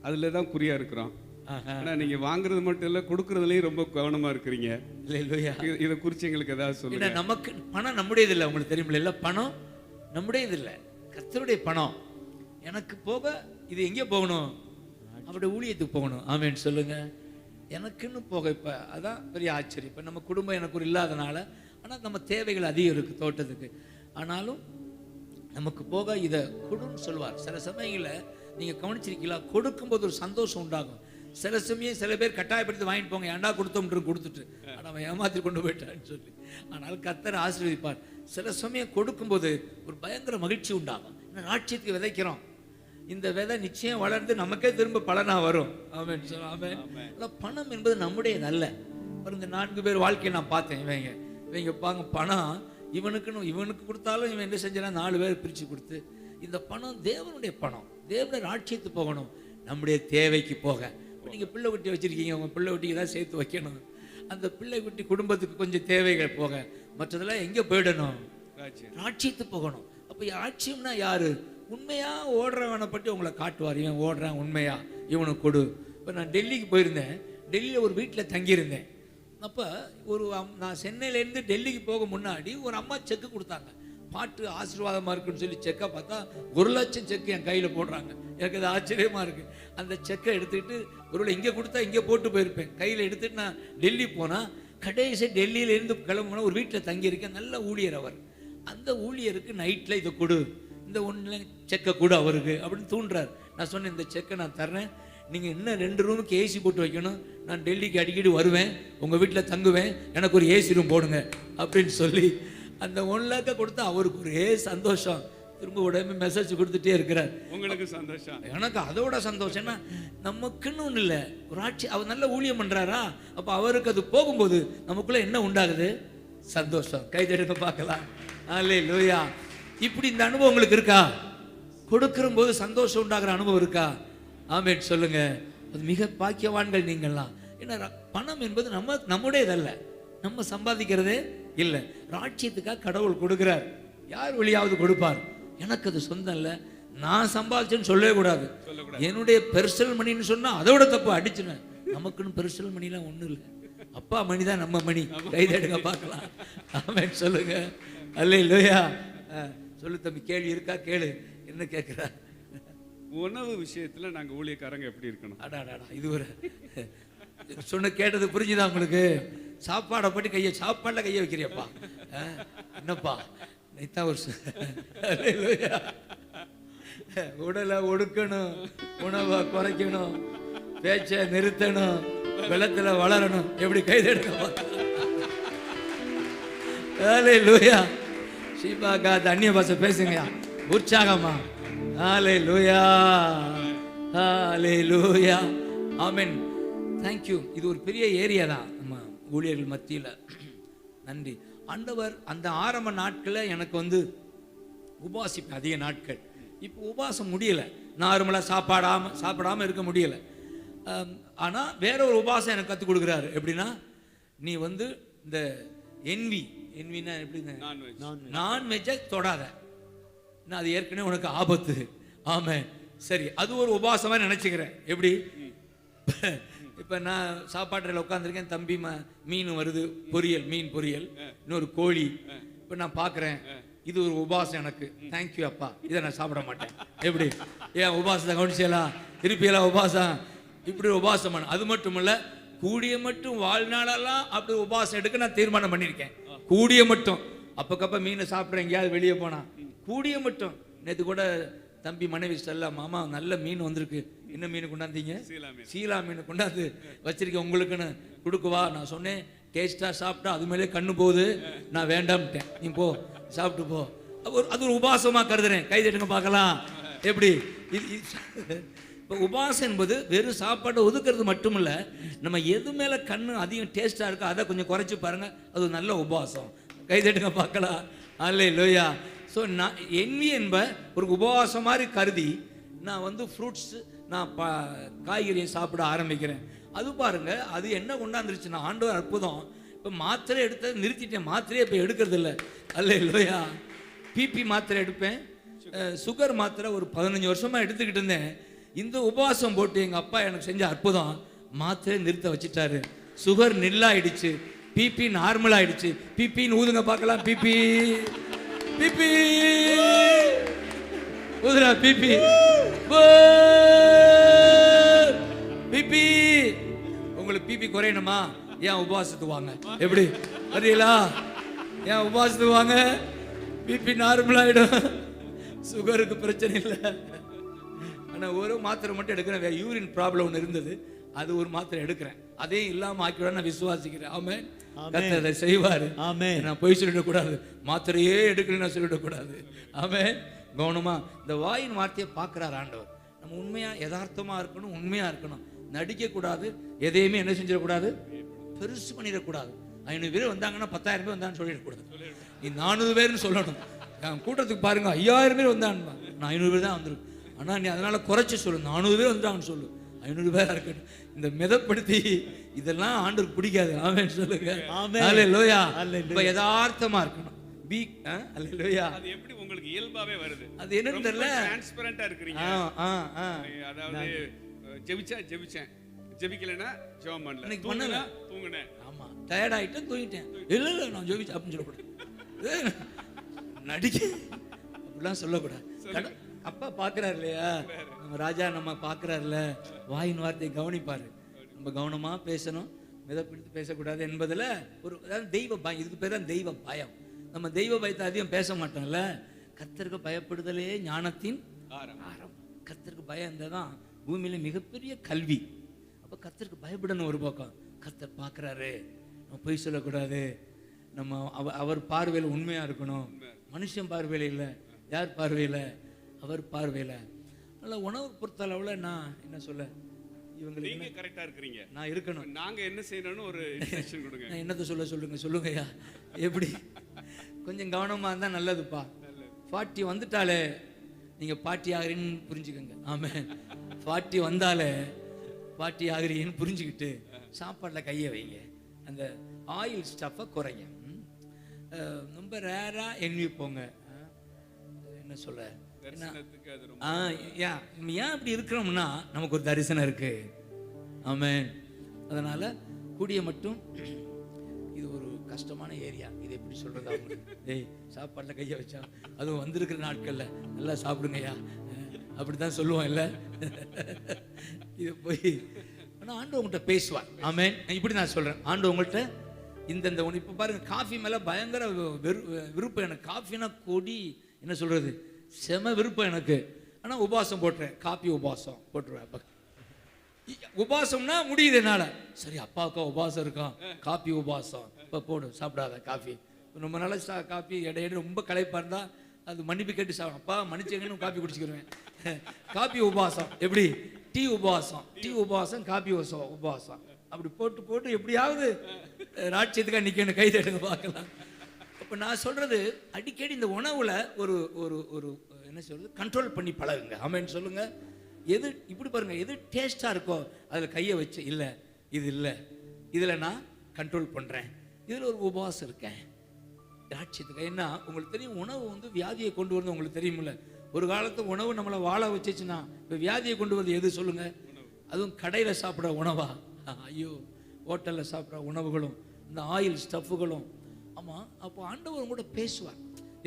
அதுல தான் குறியா இருக்கிறோம். ஆஹா. ஆனா நீங்க வாங்குறது மட்டும் இல்ல, கொடுக்கறதுலயும் ரொம்ப கவனமா இருக்கிறீங்க. அல்லேலூயா. இதை குறிச்சு எங்களுக்கு ஏதாவது சொல்லுங்க. ஏன்னா நமக்கு பணம் நம்முடையது இல்லை. உங்களுக்கு தெரியுமில்ல, இல்லை பணம் நம்முடையது இல்லை, கர்த்தருடைய பணம். எனக்கு போக இது எங்கே போகணும்? அவருடைய ஊழியத்துக்கு போகணும். ஆமென் சொல்லுங்க. எனக்குன்னு போக இப்போ அதான் பெரிய ஆச்சரியம். இப்போ நம்ம குடும்பம் எனக்கு ஒரு இல்லாதனால, ஆனால் நம்ம தேவைகள் அதிகம் இருக்குது தோட்டத்துக்கு. ஆனாலும் நமக்கு போக இதை கொடுன்னு சொல்லுவார். சில சமயங்களில் நீங்கள் கவனிச்சிருக்கீங்களா, கொடுக்கும்போது ஒரு சந்தோஷம் உண்டாகும். சில சமயம் சில பேர் கட்டாயப்படுத்தி வாங்கிட்டு போங்க, ஏன்டா கொடுத்தோம்ன்று கொடுத்துட்டு ஆனால் அவன் ஏமாற்றி கொண்டு போயிட்டான்னு சொல்லி. ஆனால் கர்த்தர் ஆசீர்வதிப்பார். சில சமயம் கொடுக்கும்போது ஒரு பயங்கர மகிழ்ச்சி உண்டாகும். ராட்சியத்துக்கு விதைக்கிறோம், இந்த விதை நிச்சயம் வளர்ந்து நமக்கே திரும்ப பலனா வரும். ஆமென் சொல்லுங்க. ஆமென். பணம் என்பது நம்முடையது அல்ல. இந்த 4 பேர் வாழ்க்கையை நான் பார்த்தேன். இவங்க பாங்க, பணம் இவனுக்கு கொடுத்தாலும் இவன் என்ன செஞ்சானா 4 பேர் பிரித்து கொடுத்து, இந்த பணம் தேவனுடைய பணம், தேவனுடைய ராட்சியத்துக்கு போகணும், நம்முடைய தேவைக்கு போக. இப்போ நீங்கள் பிள்ளை குட்டி வச்சுருக்கீங்க, உங்கள் பிள்ளை குட்டிக்கு தான் சேர்த்து வைக்கணும். அந்த பிள்ளை குட்டி குடும்பத்துக்கு கொஞ்சம் தேவைகள் போக, மற்றதெல்லாம் எங்கே போயிடணும்? ராட்சியத்துக்கு போகணும். அப்போ ராட்சியம்னா யாரு? உண்மையா ஓடுறவனை பற்றி உங்களை காட்டுவார். இவன் ஓடுறான் உண்மையா, இவனுக்கு கொடு. இப்போ நான் டெல்லிக்கு போயிருந்தேன். டெல்லியில் ஒரு வீட்டில் தங்கியிருந்தேன். அப்போ நான் சென்னையிலேருந்து டெல்லிக்கு போக முன்னாடி ஒரு அம்மா செக்கு கொடுத்தாங்க. பாட்டு ஆசீர்வாதமாக இருக்குன்னு சொல்லி செக்கை பார்த்தா 1 லட்சம் செக்கு என் கையில் போடுறாங்க. எனக்கு அது ஆச்சரியமாக இருக்குது. அந்த செக்கை எடுத்துக்கிட்டு ஒருவேளை இங்கே கொடுத்தா இங்கே போட்டு போயிருப்பேன். கையில் எடுத்துகிட்டு நான் டெல்லி போனால், கடைசி டெல்லியிலேருந்து கிளம்புனா ஒரு வீட்டில் தங்கியிருக்கேன். நல்ல ஊழியர் அவர். அந்த ஊழியருக்கு நைட்டில் இதை கொடு, இந்த 1 செக்கை கூட அவருக்கு அப்படின்னு தூண்டுறாரு. நான் சொன்னேன், இந்த செக்கை நான் தர்றேன், நீங்கள் இன்னும் 2 ரூமுக்கு ஏசி போட்டு வைக்கணும், நான் டெல்லிக்கு அடிக்கடி வருவேன், உங்கள் வீட்டில் தங்குவேன், எனக்கு ஒரு ஏசி ரூம் போடுங்க அப்படின்னு சொல்லி அந்த 1 லட்சத்தை கொடுத்தா அவருக்கு ஒரே சந்தோஷம். திரும்ப உடனே மெசேஜ் கொடுத்துட்டே இருக்கிறார். உங்களுக்கு சந்தோஷம், எனக்கு அதோட சந்தோஷம். ஏன்னா நமக்குன்னு ஒன்றும் இல்லை, ஒரு ஆட்சி. அவர் நல்ல ஊழியம் பண்ணுறாரா, அப்போ அவருக்கு அது போகும்போது நமக்குள்ளே என்ன உண்டாகுது? சந்தோஷம். கைதெடுக்க பார்க்கலாம். அல்லேலூயா. இப்படி இந்த அனுபவம் உங்களுக்கு இருக்கா? கொடுக்கிற போது சந்தோஷம் உண்டாகிற அனுபவம் இருக்கா? ஆமென் சொல்லுங்க. அது மிக பாக்கியவான்கள் நீங்கள்லாம். ஏன்னா பணம் என்பது நம்முடையதல்ல, நம்ம சம்பாதிக்கிறதே இல்லை. ராட்சியத்துக்காக கடவுள் கொடுக்கிறார். யார் வழியாவது கொடுப்பார். எனக்கு அது சொந்தம் இல்லை, நான் சம்பாதிச்சேன்னு சொல்லவே கூடாது. என்னுடைய பெர்சனல் மணின்னு சொன்னா அதோட தப்பு, அடிச்சுனேன். நமக்குன்னு பெர்சனல் மணிலாம் ஒன்றும் இல்லை, அப்பா மணி தான் நம்ம மணி. கைதெடுங்க பார்க்கலாம். ஆமென் சொல்லுங்க. அல்லேலூயா. சொல்லு தம்பி, கேள்வி இருக்கா? கேளு. என்ன கேட்குறா? உணவு விஷயத்துல நாங்க ஊழியக்காரங்க எப்படி இருக்கணும்? அடாடா, இது ஒரு சொன்ன கேட்டது புரிஞ்சுதா உங்களுக்கு? சாப்பாடை பற்றி சாப்பாடுல கையை வைக்கிறியப்பா, என்னப்பா நீத்தான் ஒரு உடலை ஒடுக்கணும், உணவை குறைக்கணும், பேச்சை நிறுத்தணும், வெள்ளத்துல வளரணும். எப்படி கைதெடுக்க? அல்லேலூயா. ஷீபாக்கா அந்நிய பாஷை பேசுங்க உற்சாகமா. அல்லேலூயா, அல்லேலூயா. ஆமென். தேங்க்யூ. இது ஒரு பெரிய ஏரியா தான் நம்ம ஊழியர்கள் மத்தியில். நன்றி ஆண்டவர். அந்த ஆரம்ப நாட்களில் எனக்கு உபாசிப்பேன் அதிக நாட்கள். இப்போ உபாசம் முடியலை, நார்மலாக சாப்பிடாமல் இருக்க முடியலை. ஆனால் வேற ஒரு உபாசம் எனக்கு கற்றுக் கொடுக்குறாரு. எப்படின்னா, நீ இந்த என்வினா எப்படி, நான்வெஜ்ஜை தொடாத, நான் அது ஏற்கனவே உனக்கு ஆபத்து. ஆமாம் சரி, அது ஒரு உபாசமாக நினச்சிக்கிறேன். எப்படி? இப்போ நான் சாப்பாட்டில் உட்காந்துருக்கேன், தம்பி மீன் வருது, பொரியல், மீன் பொரியல், இன்னொரு கோழி. இப்போ நான் பார்க்குறேன், இது ஒரு உபாசம் எனக்கு. தேங்க்யூ அப்பா, இதை நான் சாப்பிட மாட்டேன். எப்படி? ஏன் உபாசத்தை கவனிச்சலாம் இருப்பியெல்லாம் உபாசம், இப்படி உபாசம் பண்ண. அது மட்டும் இல்லை, கூடிய மட்டும் வாழ்நாளெல்லாம் அப்படி உபாசம் எடுக்க நான் தீர்மானம் பண்ணியிருக்கேன். கூடிய மட்டும் அப்பக்கப்போ மீனை சாப்பிட்றேன், எங்கேயாவது வெளியே போனா கூடிய மட்டும். நேற்று கூட தம்பி மனைவி சொல்ல, மாமா நல்ல மீன் வந்திருக்கு. என்ன மீன் கொண்டாந்தீங்க? சீலா மீன் கொண்டாந்து வச்சிருக்கேன், உங்களுக்குன்னு கொடுக்குவா. நான் சொன்னேன், டேஸ்டா சாப்பிட்டா அது மேலே கண்ணு போகுது, நான் வேண்டாம்ட்டேன், நீ போ சாப்பிட்டு போ. அது ஒரு உபவாசமா கருதுறேன். கை தட்டுங்க பார்க்கலாம். எப்படி இப்போ உபவாசம் என்பது வெறும் சாப்பாட்டை ஒதுக்கிறது மட்டும் இல்லை, நம்ம எது மேலே கண்ணு அதிகம் டேஸ்ட்டாக இருக்கோ அதை கொஞ்சம் குறைச்சி பாருங்கள், அது ஒரு நல்ல உபவாசம். கை தட்டுங்க பார்க்கலாம். அல்லேலூயா. ஸோ நான் என்வி என்ப ஒரு உபவாசம் மாதிரி கருதி நான் ஃப்ரூட்ஸு, நான் காய்கறியை சாப்பிட ஆரம்பிக்கிறேன். அது பாருங்கள், அது என்ன கொண்டாந்துருச்சுன்னா ஆண்டவர் அற்புதம். இப்போ மாத்திரை எடுத்தது நிறுத்திட்டேன், மாத்திரையே இப்போ எடுக்கிறது இல்லை. அல்லேலூயா. பிபி மாத்திரை எடுப்பேன், சுகர் மாத்திரை ஒரு 15 வருஷமாக எடுத்துக்கிட்டு இருந்தேன். இந்த உபவாசம் போட்டு எங்கள் அப்பா எனக்கு செஞ்ச அற்புதம், மாத்திரை நிறுத்த வச்சுட்டாரு. சுகர் நில்லாயிடுச்சு, பிபி நார்மல் ஆயிடுச்சு. பிபின்னு ஊதுங்க பார்க்கலாம். பிபி பிபி ஊதுரா. BP BP. உங்களுக்கு பிபி குறையணுமா? ஏன் உபவாசத்துக்கு வாங்க. எப்படி வரீங்களா? ஏன் உபவாசத்துக்கு வாங்க, பிபி நார்மல் ஆகிடும். சுகருக்கு பிரச்சனை இல்லை. ஆனால் ஒரு மாத்திரை மட்டும் எடுக்கிறேன். வேறு யூரின் ப்ராப்ளம் ஒன்று இருந்தது, அது ஒரு மாத்திரை எடுக்கிறேன். அதையும் இல்லாமல் ஆக்கிவிட நான் விசுவாசிக்கிறேன். ஆமென். கர்த்தர் அதை செய்வார். ஆமென். நான் போய் சொல்லிடக்கூடாது, மாத்திரையே எடுக்கணும்னு சொல்லிடக்கூடாது. ஆமென். கவனமாக இந்த வாயின் வார்த்தையை பார்க்குறார் ஆண்டவர். நம்ம உண்மையாக யதார்த்தமாக இருக்கணும், உண்மையாக இருக்கணும், நடிக்கக்கூடாது, எதையுமே என்ன செஞ்சிடக்கூடாது, பெருசு பண்ணிடக்கூடாது. 500 பேர் வந்தாங்கன்னா 10,000 பேர் வந்தான்னு சொல்லிடக்கூடாது. நீ 400 பேர்னு சொல்லணும். கூட்டத்துக்கு பாருங்க 5000 பேர் வந்தான்னு, நான் 500 பேர் தான் வந்துடும். ஆனால் நீ அதனால் குறைச்சி சொல்லு, 400 பேர் வந்தாங்கன்னு சொல்லு, 500 பேராக இருக்கட்டும். இந்த மிதப்படுத்தி இதெல்லாம் ஆண்டவருக்கு பிடிக்காது. ஆமென் சொல்லுங்க. அல்லேலூயா. இப்போ யதார்த்தமாக இருக்கணும். அல்லேலூயா. அது எப்படி உங்களுக்கு இயல்பாவே வருது? அது என்னன்னு தெரியல, டிரான்ஸ்பரண்டா இருக்கீங்க. அதாவது ஜெபிச்சேன், ஜெபிக்கலனா ஜெபம் பண்ணல, இன்னைக்கு பண்ணல, தூங்குனேன். ஆமா, டயர்ட் ஆயிட்டேன், தூங்கிட்டேன். இல்ல நான் ஜெபிச்சேன் அப்படின்னு சொல்லக்கூடாது. நடிக்க அப்படிலாம் சொல்லக்கூடாது. அப்பா பார்க்குறாரு இல்லையா, நம்ம ராஜா நம்ம பார்க்குறாருல, வாயின் வார்த்தையை கவனிப்பார். நம்ம கவனமாக பேசணும், மிதப்பிடித்து பேசக்கூடாது என்பதில் ஒரு தெய்வ பயம். இதுக்கு பேர் தான் தெய்வ பயம். நம்ம தெய்வ பயத்தை அதிகம் பேச மாட்டோம்ல. கர்த்தருக்கு பயப்படுதலே ஞானத்தின் ஆரம். கர்த்தருக்கு பயம் இருந்தால் தான் பூமியில் மிகப்பெரிய கல்வி. அப்போ கர்த்தருக்கு பயப்படணும். ஒரு பக்கம் கர்த்தர் பார்க்குறாரு, நம்ம பொய் சொல்லக்கூடாது, நம்ம அவர் பார்வையில் உண்மையாக இருக்கணும். மனுஷன் பார்வையில் இல்லை, யார் பார்வையில், அவர் பார்வையில். அதனால் உணவு பொறுத்தளவில் நான் என்ன சொல்ல, இவங்களுக்கு நீங்க கரெக்டா இருக்கீங்க, நான் இருக்கணும். நாங்க என்ன செய்யணும்னு ஒரு இன்ஸ்ட்ரக்ஷன் கொடுங்க. நான் என்னத்தை சொல்லுங்கய்யா. எப்படி கொஞ்சம் கவனமாக இருந்தால் நல்லதுப்பா. 40 வந்துட்டாலே நீங்கள் பாட்டி ஆகிறீன்னு புரிஞ்சுக்கோங்க. ஆமாம், 40 வந்தாலே பாட்டி ஆகிறீன்னு புரிஞ்சுக்கிட்டு சாப்பாட்டில் கையை வைங்க. அந்த ஆயில் ஸ்டஃப்பை குறைங்க. ரொம்ப ரேராக எண்ணி போங்க. என்ன சொல்ல, ஏன் அப்படி இருக்கிறோம்னா நமக்கு ஒரு தரிசனம் இருக்கு. ஆமென். அதனால கூடிய மட்டும், இது ஒரு கஷ்டமான ஏரியா, இது எப்படி சொல்றது அவங்களுக்கு, ஏய் சாப்பாட்டில் கையை வச்சா, அதுவும் வந்திருக்கிற நாட்கள்ல நல்லா சாப்பிடுங்கய்யா அப்படித்தான் சொல்லுவோம் இல்லை. இது போய் ஆனால் ஆண்டு உங்கள்கிட்ட பேசுவார். ஆமென். இப்படி நான் சொல்றேன், ஆண்டு உங்கள்கிட்ட இந்த ஒன்று. இப்போ பாருங்க, காஃபி மேலே பயங்கர விருப்பம் எனக்கு. காஃபினா கொடி, என்ன சொல்றது, செம விருப்பம் எனக்கு. ஆனால் உபவாசம் போட்டுறேன், காப்பி உபவாசம் போட்டுருவேன். உபவாசம்னா முடியுது என்னால். சரி, அப்பாவுக்கா உபவாசம் இருக்கான், காப்பி உபவாசம், இப்போ போடு, சாப்பிடாத காஃபி. ரொம்ப நாளாக காப்பி இடையிட ரொம்ப களைப்பாக இருந்தால் அது மன்னிப்பு கேட்டு சாப்பிடும். அப்பா மன்னிச்சேங்கன்னு காப்பி குடிச்சிக்கிடுவேன். காப்பி உபவாசம். எப்படி, டீ உபவாசம், காப்பி உபவாசம். அப்படி போட்டு எப்படியாவது ராட்சியத்துக்காக நிற்கணும். கை தட்டுங்க பார்க்கலாம். இப்போ நான் சொல்றது, அடிக்கடி இந்த உணவுல ஒரு ஒரு ஒரு என்ன சொல்றது, கண்ட்ரோல் பண்ணி பழகுங்க. ஆமென் சொல்லுங்க. எது இப்படி பாருங்க, எது டேஸ்டா இருக்கோ அதில் கையை வச்சு, இல்லை இது இல்லை, இதில் நான் கண்ட்ரோல் பண்ணுறேன், இதில் ஒரு உபவாசம் இருக்கேன் ராட்சியத்துக்கு. ஏன்னா உங்களுக்கு தெரியும், உணவு வியாதியை கொண்டு வரது உங்களுக்கு தெரியுமில்ல. ஒரு காலத்து உணவு நம்மளை வாழ வச்சுச்சுன்னா, இப்போ வியாதியை கொண்டு வரது எது சொல்லுங்க? அதுவும் கடையில் சாப்பிட்ற உணவா? ஐயோ, ஹோட்டலில் சாப்பிட்ற உணவுகளும் இந்த ஆயில் ஸ்டஃப்புகளும். ஆமாம், அப்போ ஆண்டவர் கூட பேசுவார்.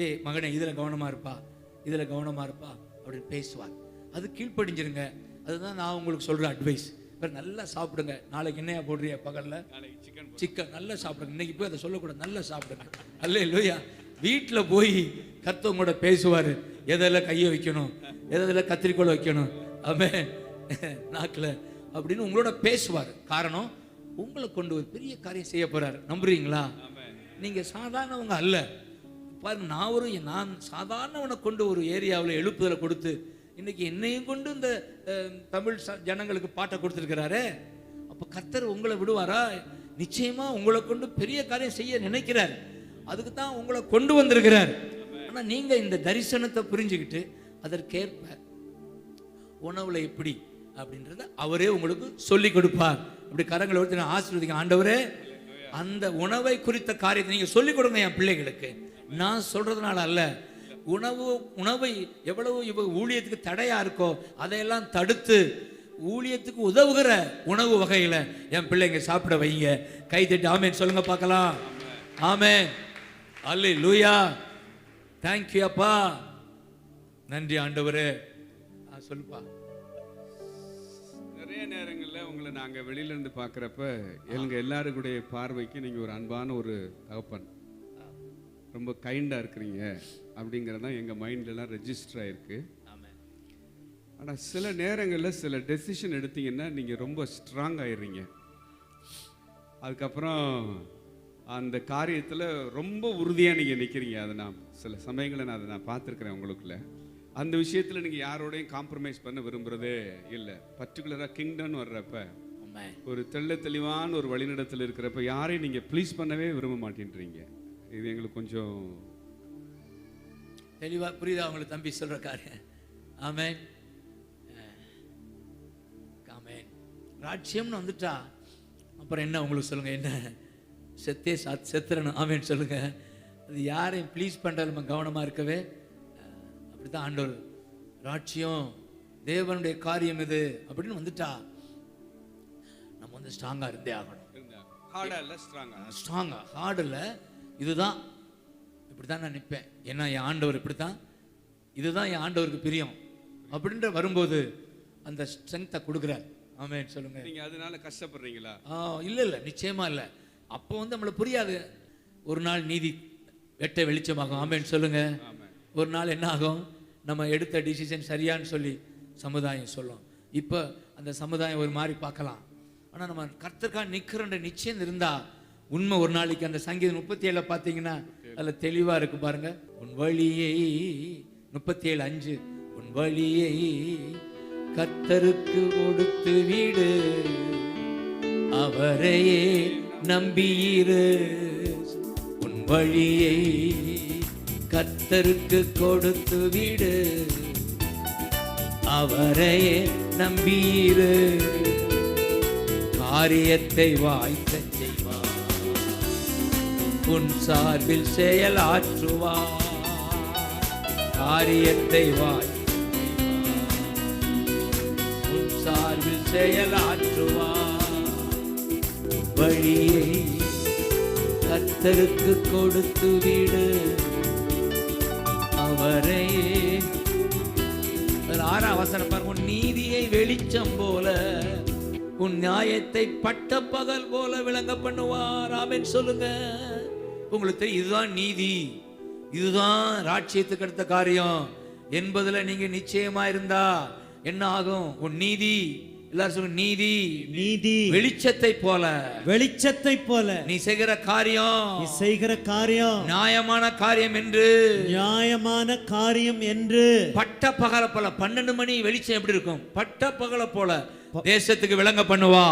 ஏய் மகனே, இதில் கவனமாக இருப்பா, இதில் கவனமாக இருப்பா அப்படின்னு பேசுவார். அது கீழ்ப்படிஞ்சிருங்க. அதுதான் நான் உங்களுக்கு சொல்கிற அட்வைஸ். இப்போ நல்லா சாப்பிடுங்க. நாளைக்கு என்னையா போடுறியா பகலில்? சிக்கன் நல்லா சாப்பிடுங்க. இன்னைக்கு போய் அதை சொல்லக்கூடாது, நல்லா சாப்பிடுங்க. அல்லேலூயா. வீட்டில் போய் கர்த்தர் கூட பேசுவார். எதில் கையை வைக்கணும், எதில் கத்திரிக்கோள் வைக்கணும், ஆமென், நாக்கில் அப்படின்னு உங்களோட பேசுவார். காரணம், உங்களை கொண்டு ஒரு பெரிய காரியம் செய்ய போறாரு. நம்புறீங்களா? நீங்க சாதாரணவங்க அல்ல, பாருங்க, நான் சாதாரணவனை கொண்டு ஒரு ஏரியாவில் எழுப்புதலை கொடுத்து இன்னைக்கு என்னையும் கொண்டு இந்த தமிழ் ஜனங்களுக்கு பாட்டை கொடுத்துருக்கிறாரே. அப்போ கர்த்தர் உங்களை விடுவாரா? நிச்சயமா உங்களை கொண்டு பெரிய காரியம் செய்ய நினைக்கிறார். அதுக்கு தான் உங்களை கொண்டு வந்திருக்கிறார். ஆனால் நீங்க இந்த தரிசனத்தை புரிஞ்சுக்கிட்டு அதற்கேற்ப உணவுல எப்படி அப்படின்றத அவரே உங்களுக்கு சொல்லி கொடுப்பார். அப்படி கரங்களை எடுத்து நான் ஆசீர்வதிக்க, ஆண்டவரே அந்த உணவை குறித்த காரியத்தை நீங்க சொல்லிக் கொடுங்க என் பிள்ளைகளுக்கு. நான் சொல்றதுனால அல்ல, உணவை எவ்வளவு ஊழியத்துக்கு தடையா இருக்கோ அதையெல்லாம் தடுத்து ஊழியத்துக்கு உதவுகிற உணவு வகையில என் பிள்ளைங்க சாப்பிட வைங்க. கை தட்டி ஆமென் சொல்லுங்க பார்க்கலாம். ஆமென், அல்லேலூயா, தேங்க்யூ அப்பா, நன்றி ஆண்டவரே. சொல்லுப்பா. நிறைய நேரங்களில் உங்களை நாங்கள் வெளியிலேருந்து பார்க்குறப்ப எங்க எல்லாருடைய பார்வைக்கு நீங்கள் ஒரு அன்பான ஒரு தகப்பன், ரொம்ப கைண்டாக இருக்கிறீங்க அப்படிங்கிறது தான் எங்கள் மைண்ட்லலாம் ரெஜிஸ்டர் ஆகிருக்கு. ஆனால் சில நேரங்களில் சில டெசிஷன் எடுத்தீங்கன்னா நீங்கள் ரொம்ப ஸ்ட்ராங் ஆயிடுறீங்க. அதுக்கப்புறம் அந்த காரியத்தில் ரொம்ப உறுதியாக நீங்கள் நிற்கிறீங்க. அதை நான் சில சமயங்களில் அதை நான் பார்த்துருக்குறேன் உங்களுக்குள்ள. அந்த விஷயத்தில் நீங்கள் யாரோடையும் காம்ப்ரமைஸ் பண்ண விரும்புகிறதே இல்லை. பர்டிகுலராக கிங்டம்னு வர்றப்ப ஒரு தெளிவான ஒரு வழிநடத்தில் இருக்கிறப்ப யாரையும் நீங்கள் ப்ளீஸ் பண்ணவே விரும்ப மாட்டேன்றீங்க. இது எங்களுக்கு கொஞ்சம் தெளிவாக புரியுதா அவங்களுக்கு தம்பி சொல்கிற காரியம்? ஆமென், ஆமென். ராட்சியம்னு வந்துட்டா அப்புறம் என்ன உங்களுக்கு சொல்லுங்கள், என்ன செத்துறணும். ஆமென் சொல்லுங்க. அது யாரையும் ப்ளீஸ் பண்ணுறது நம்ம கவனமாக இருக்கவே. அப்படிதான் ஆண்டவர் ராட்சியம் தேவனுடைய காரியம் இது அப்படின்னு வந்துட்டா நம்ம வந்து ஸ்ட்ராங்காக இருந்தே ஆகணும். ஸ்ட்ராங்காக ஹார்டில் இதுதான் இப்படி தான் நான் நிற்பேன். ஏன்னா என் ஆண்டவர் இப்படித்தான், இதுதான் என் ஆண்டவருக்கு பிரியம் அப்படின்ற வரும்போது அந்த ஸ்ட்ரென்த்தை கொடுக்குறார். ஆமென் சொல்லுங்க. நீங்க அதனால கஷ்டப்படுறீங்களா? இல்லை, நிச்சயமா இல்லை. அப்போ வந்து நம்மளை புரியாது. ஒரு நாள் நீதி வெட்ட வெளிச்சமாகும். ஆமென் சொல்லுங்க. ஒரு நாள் என்ன ஆகும், நம்ம எடுத்த டிசிஷன் சரியான்னு சொல்லி சமுதாயம் சொல்லும். இப்போ அந்த சமுதாயம் ஒரு மாதிரி பார்க்கலாம். ஆனால் நம்ம கர்த்தருக்காக நிற்கிறன்ற நிச்சயம் இருந்தா உண்மை ஒரு நாளைக்கு அந்த சங்கீதம் 37 பார்த்தீங்கன்னா அதில் தெளிவாக இருக்கு பாருங்க. உன் வழியை 37:5 உன் வழியை கர்த்தருக்கு கொடுத்து விடு, அவரையே நம்பியிரு. உன் வழியை கர்த்தருக்கு கொடுத்து விடு, அவரையே நம்பியிரு. காரியத்தை வாய்க்க செய்வார், உன் சார்பில் செயலாற்றுவார். காரியத்தை வாய்க்க உன் சார்பில் செயலாற்றுவார். வழியை கர்த்தருக்கு கொடுத்து விடு, அவரையே. 6ஆம் வசனம் பாருங்க. உன் நீதியை வெளிச்சம் போல, உன் நியாயத்தை பட்ட பகல் போல விளங்க பண்ணுவார். ஆமென் சொல்லுங்க. உங்களுக்கு இதுதான் நீதி, இதுதான் ராட்சியத்துக்கு அடுத்த காரியம் என்பதுல நீங்க நிச்சயமா இருந்தா என்ன ஆகும்? உன் நீதி, எல்லாரும் சொல்லுங்க, நீதி நீதி வெளிச்சத்தை போல, வெளிச்சத்தை போல நீ செய்கிற காரியம், நீ செய்கிற காரியம் நியாயமான காரியம் என்று, நியாயமான காரியம் என்று. பட்ட பகல போல 12 மணி வெளிச்சம் எப்படி இருக்கும்? பட்ட பகல போல தேசத்துக்கு விளங்க பண்ணுவா.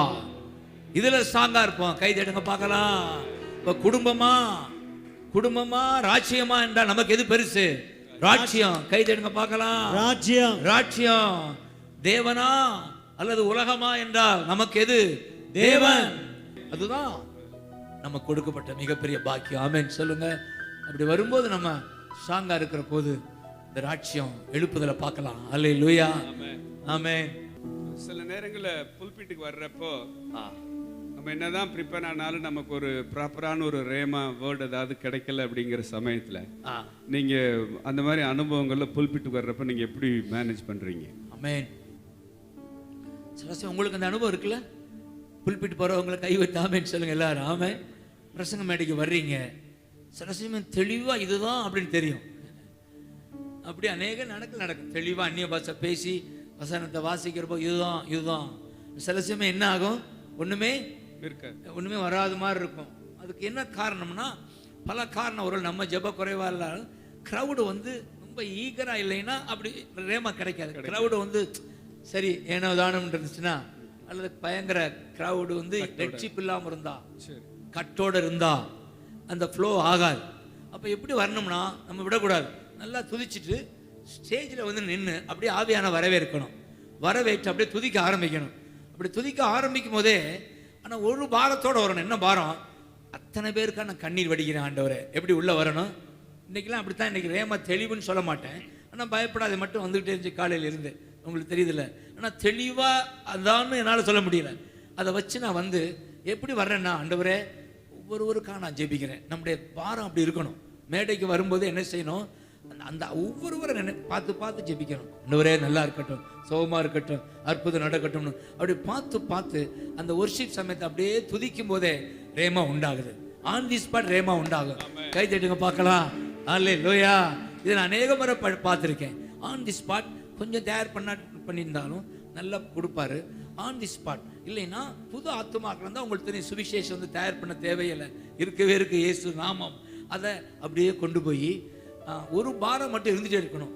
இதுல ஸ்ட்ராங்கா இருப்போம். கை தட்டுங்க பார்க்கலாம். இப்ப குடும்பமா ராஜ்யமா என்றால் நமக்கு எது பெருசு? ராஜ்யம். கை தட்டுங்க பார்க்கலாம். ராஜ்யம். தேவனா அல்லது உலகமா என்றால் நமக்கு எது? தேவன். அதுதான் நமக்கு கொடுக்கப்பட்ட மிகப்பெரிய பாக்கியம். ஆமென் சொல்லுங்க. அப்படி வரும்போது நம்ம ஸ்ட்ராங்கா இருக்கிற போது இந்த ராஜ்யம் எழுப்புதலை பார்க்கலாம். அல்லேலூயா, ஆமென். சில நேரங்களில் புல்பிட்டுக்கு வர்றப்போ நம்ம என்னதான் ப்ரிப்பேர் ஆனாலும் நமக்கு ஒரு ப்ராப்பரான ஒரு ரேமா வேர்டு ஏதாவது கிடைக்கல அப்படிங்கிற சமயத்தில் நீங்க அந்த மாதிரி அனுபவங்கள்ல புல்பிட்டுக்கு வர்றப்ப நீங்க எப்படி மேனேஜ் பண்றீங்க? ஆமென். சில உங்களுக்கு அந்த அனுபவம் இருக்குல்ல? புல்பிட்டு போறவங்களை கை வைத்து ஆமென் சொல்லுங்க எல்லாரும். ஆமென். பிரசங்க மேடைக்கு வர்றீங்க, சில சமயம் தெளிவா இதுதான் அப்படின்னு தெரியும். அப்படி அநேக நடக்கும். தெளிவா அந்நிய பாஷை பேசி வசனத்தை வாசிக்கிறப்போ இதுதான். சில சமயம் என்ன ஆகும்? ஒண்ணுமே வராத மாதிரி இருக்கும். அதுக்கு என்ன காரணம்னா பல காரணம். ஒரு நம்ம ஜெப குறைவா இல்ல, க்ரௌடு வந்து ரொம்ப ஈகரா இல்லைன்னா அப்படி ரேமா கிடைக்காது. க்ரௌடு வந்து சரி ஏனோ தானம் இருந்துச்சுன்னா, அல்லது பயங்கர க்ரௌடு வந்து ரெட்சிப் இல்லாம இருந்தா, கட்டோட இருந்தா அந்த ஃப்ளோ ஆகாது. அப்போ எப்படி வரணும்னா நம்ம விடக்கூடாது. நல்லா துதிச்சுட்டு ஸ்டேஜில் வந்து நின்று அப்படியே ஆவியான வரவேற்கணும். வரவேற்று அப்படியே துதிக்க ஆரம்பிக்கணும். அப்படி துதிக்க ஆரம்பிக்கும் போதே ஆனால் ஒரு பாரத்தோடு வரணும். என்ன பாரம்? அத்தனை பேருக்கா நான் கண்ணீர் வடிக்கிறேன் ஆண்டவரே, எப்படி உள்ளே வரணும். இன்றைக்கெல்லாம் அப்படி தான். இன்றைக்கி ரேமா தெளிவுன்னு சொல்ல மாட்டேன், ஆனால் பயப்படாத மட்டும் வந்துகிட்டே இருந்துச்சு காலையில் இருந்து. உங்களுக்கு தெரியுதில்ல, ஆனால் தெளிவாக அதான்னு என்னால் சொல்ல முடியல. அதை வச்சு நான் வந்து எப்படி வர்றேன்னா, ஆண்டவரே ஒவ்வொருவருக்காக நான் ஜெபிக்கிறேன். நம்முடைய பாரம் அப்படி இருக்கணும். மேடைக்கு வரும்போது என்ன செய்யணும், அந்த ஒவ்வொருவரை பார்த்து பார்த்து ஜெபிக்கணும். ஆண்டவரே நல்லா இருக்கட்டும், சோகமாக இருக்கட்டும், அற்புதம் நடக்கட்டும்னு அப்படி பார்த்து பார்த்து அந்த ஒர்ஷிப் சமயத்தை அப்படியே துதிக்கும் போதே ரேமா உண்டாகுது. ஆன் தி ஸ்பாட் ரேமா உண்டாகும். கை தட்டுங்க பார்க்கலாம். அல்லேலூயா. இதை நான் அநேக முறை பார்த்துருக்கேன். ஆன் தி ஸ்பாட் கொஞ்சம் தயார் பண்ணியிருந்தாலும் நல்லா கொடுப்பாரு. ஆன் தி ஸ்பாட் இல்லைன்னா புது ஆத்துமாக்கள் தான் உங்களுக்கு தெரியும், சுவிசேஷம் வந்து தயார் பண்ண தேவையில்லை, இருக்கவே இருக்கு இயேசு நாமம். அதை அப்படியே கொண்டு போய் ஒரு பாரம் மட்டும் இருந்துகிட்டே இருக்கணும்.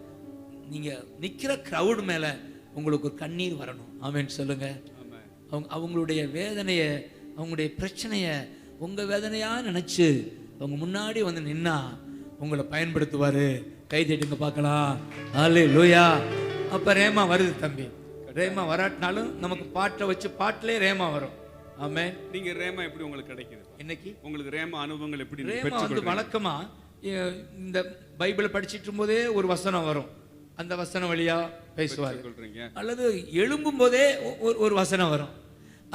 நீங்கள் நிற்கிற க்ரௌடு மேலே உங்களுக்கு ஒரு கண்ணீர் வரணும். ஆமென் சொல்லுங்க. அவங்களுடைய வேதனையை, அவங்களுடைய பிரச்சனையை உங்கள் வேதனையாக நினச்சி அவங்க முன்னாடி வந்து நின்னா உங்களை பயன்படுத்துவார். கை தட்டுங்க பார்க்கலாம். அல்லேலூயா. அப்போ ரேமா வருது தம்பி. ரேமா வராட்டினாலும் நமக்கு பாட்டை வச்சு பாட்டிலே ரேமா வரும். ஆமென். நீங்க ரேமா எப்படி உங்களுக்கு கிடைக்குது? இன்னைக்கு உங்களுக்கு ரேமா அனுபவங்கள் எப்படி? ரேமா வந்து வழக்கமா இந்த பைபிளை படிச்சிட்டு போதே ஒரு வசனம் வரும், அந்த வசனம் வழியா பேசுவார். அல்லது எழும்பும் போதே ஒரு வசனம் வரும்,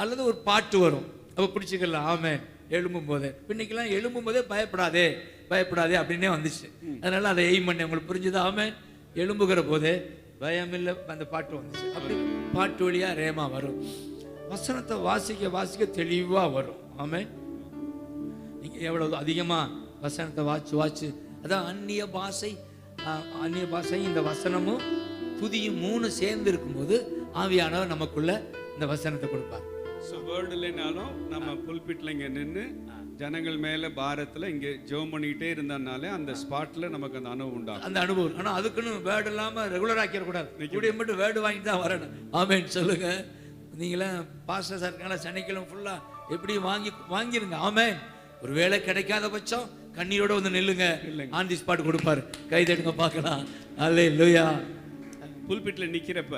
அல்லது ஒரு பாட்டு வரும். அப்போ பிடிச்சிக்கலாம். ஆமென். எழும்பும் போதே, இன்னைக்கெல்லாம் எழும்பும் போதே பயப்படாதே பயப்படாதே அப்படின்னே வந்துச்சு. அதனால அதை எய்ம் பண்ணி உங்களுக்கு புரிஞ்சுதா? ஆமென். எழும்புகிற போதே பயம் இல்லை, அந்த பாட்டு வந்துச்சு. அப்படி பாட்டு வழியா ரேமா வரும். வசனத்தை வாசிக்க வாசிக்க தெளிவா வரும். ஆமென். நீங்க எவ்வளவு அதிகமா வசனத்தை வாச்சு அதான் அந்நிய பாஷை இந்த வசனமும் துதியும் 3 சேர்ந்து இருக்கும்போது ஆவியானவர் நமக்குள்ள இந்த வசனத்தை கொடுப்பார். வேர்டு இல்லைனாலும் நம்ம புல்பிட்ல இங்க நின்று ஜனங்கள் மேல பாரத்துல இங்க ஜெபம் பண்ணிக்கிட்டே இருந்தனாலே அந்த ஸ்பாட்ல நமக்கு அந்த அனுபவம் உண்டாகும். அந்த அனுபவம். ஆனா அதுக்குன்னு வேர்டு இல்லாம ரெகுலர் ஆக்கிட கூடாது. இப்படி மட்டும் வேர்டு வாங்கி தான் வரணும். ஆமென் சொல்லுங்க. நீங்களாம் பாஸ்டர் சார்க்கான சனிக்கிழமை ஃபுல்லா எப்படி வாங்கிருங்க. ஆமென். ஒரு வேலை கிடைக்காத பட்சம் கண்ணீரோட வந்து நில்லுங்க. ஆன் தி ஸ்பாட் கொடுப்பாரு. கை தட்டுங்க பார்க்கலாம். அல்லேலூயா. புல்பிட்ல நிக்கிறப்ப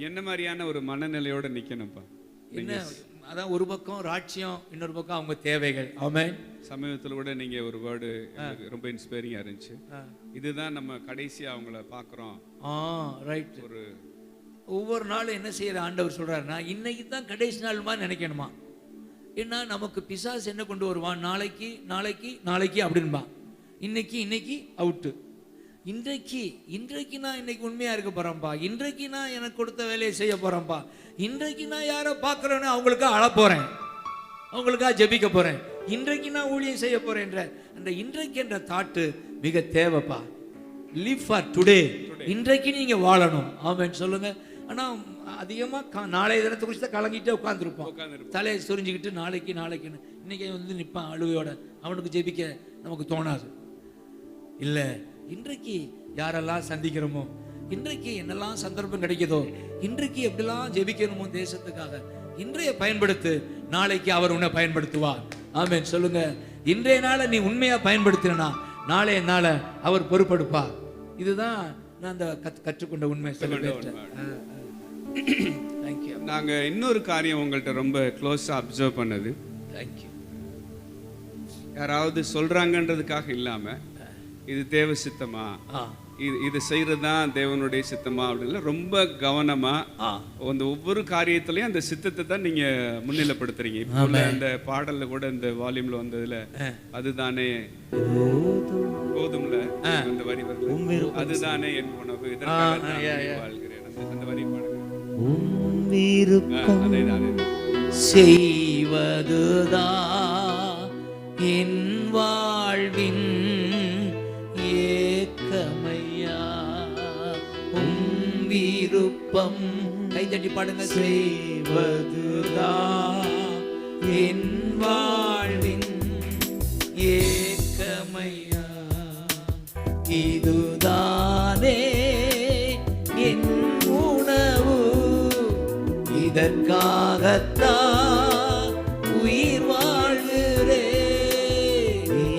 என்ன மாதிரியான ஒரு மனநிலையோட நிக்கணும்ப்பா? என்ன அதான் ஒரு பக்கம் ராட்சியம், இன்னொரு பக்கம் அவங்க தேவைகள். ஆமென். சமீபத்தில் கூட நீங்க ஒரு வேர்டு ரொம்ப இன்ஸ்பைரிங்கா இருந்துச்சு. இதுதான் நம்ம கடைசியா அவங்கள பாக்குறோம். ரைட். ஒவ்வொரு நாளும் என்ன செய்யற ஆண்டவர் சொல்றாருன்னா, இன்னைக்கு தான் கடைசி நாள் மாதிரி நினைக்கணுமா. ஏன்னா நமக்கு பிசாசு என்ன கொண்டு வருவான், நாளைக்கு நாளைக்கு நாளைக்கு அப்படின்பா. இன்னைக்கு அவுட்டு. இன்றைக்கு நான் இன்னைக்கு உண்மையா இருக்க போறேன்ப்பா, இன்றைக்கு நான் எனக்கு கொடுத்த வேலையை செய்ய போறேன்ப்பா, இன்றைக்கு நான் யாரை பார்க்குறேன்னு அவங்களுக்காக அழ போறேன், அவங்களுக்காக ஜெபிக்க போறேன், இன்றைக்கு நான் ஊழியம் செய்ய போறேன்ற அந்த இன்றைக்கு என்ற தாட்டு மிக தேவைப்பா. Live for today. இன்றைக்கு நீங்க வாழணும். ஆமென் சொல்லுங்க. ஆனா அதிகமா நாளைய தினத்தை குறித்து தான் கலங்கிட்டே உட்காந்துருப்போம், தலையை சொரிஞ்சுக்கிட்டு நாளைக்குன்னு. இன்னைக்கு வந்து நிற்பான் அழுவையோட, அவனுக்கு ஜெபிக்க நமக்கு தோணாது. இல்லை, இன்றைக்கு யாரெல்லாம் சந்திக்கிறோமோ, இன்றைக்கு என்னெல்லாம் சந்தர்ப்பம் கிடைக்குதோ, இன்றைக்கு எப்படிலாம் ஜெபிக்கணுமோ தேசத்துக்காக இன்றைய பயன்படுத்து. நாளைக்கு அவர் உன்னை பயன்படுத்துவார். ஆமென் சொல்லுங்க. இன்றைய நாளை நீ உண்மையா பயன்படுத்தினா நாளைய நாளை அவர் பொறுப்படுப்பா. இதுதான் நான் அந்த கற்றுக்கொண்ட உண்மை. தேங்க்யூ. நாங்க இன்னொரு காரியம் உங்கள்கிட்ட ரொம்ப க்ளோஸா அப்சர்வ் பண்ணது, தேங்க்யூ, யாராவது சொல்றாங்கன்றதுக்காக இல்லாம இது தேவ சித்தமா, இது செய்யறது தான் தேவனுடைய சித்தமா அப்படின்னு ரொம்ப கவனமா அந்த ஒவ்வொரு காரியத்திலையும் அந்த சித்தத்தை தான் நீங்க முன்னிலைப்படுத்துறீங்க. இப்போ அந்த பாடல்ல கூட இந்த வால்யூம்ல வந்ததுல அதுதானே போதும்ல அந்த வரி வருது, அதுதானே என் உணவு, இதற்காக வாழ்கிறேன், அந்த வரி பாடுங்க. செய்வதுதான் என் வாழ்வின் ஏக்கமையா, விருப்பம். கைதட்டி பாடுங்க. செய்வதுதான் என் வாழ்வின் ஏக்க இதுதானே என் உணவு, இதற்காகத்தான் உயிர் வாழ்கிறேன்.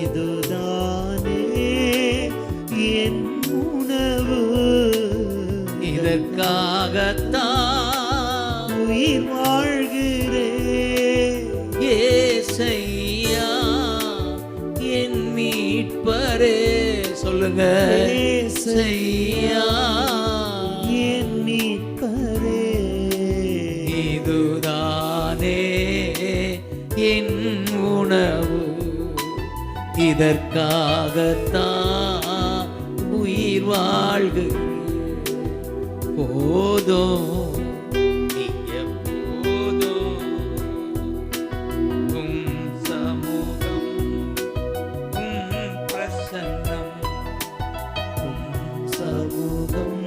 இதுதானே என் உணவு, இதற்காகத்தான் உயிர் வாழ்கிறேன். ஏசையா என் மீட்பரே, சொல்லுங்க. ஏசையா என் மீட்பரே, இதுதானே என் உணவு, இதற்காகத்தான் உயிர் வாழ்கு. போதும் இங்க போதும், உம் சமூகம், உம் பிரசன்னம், உம் சமூகம்,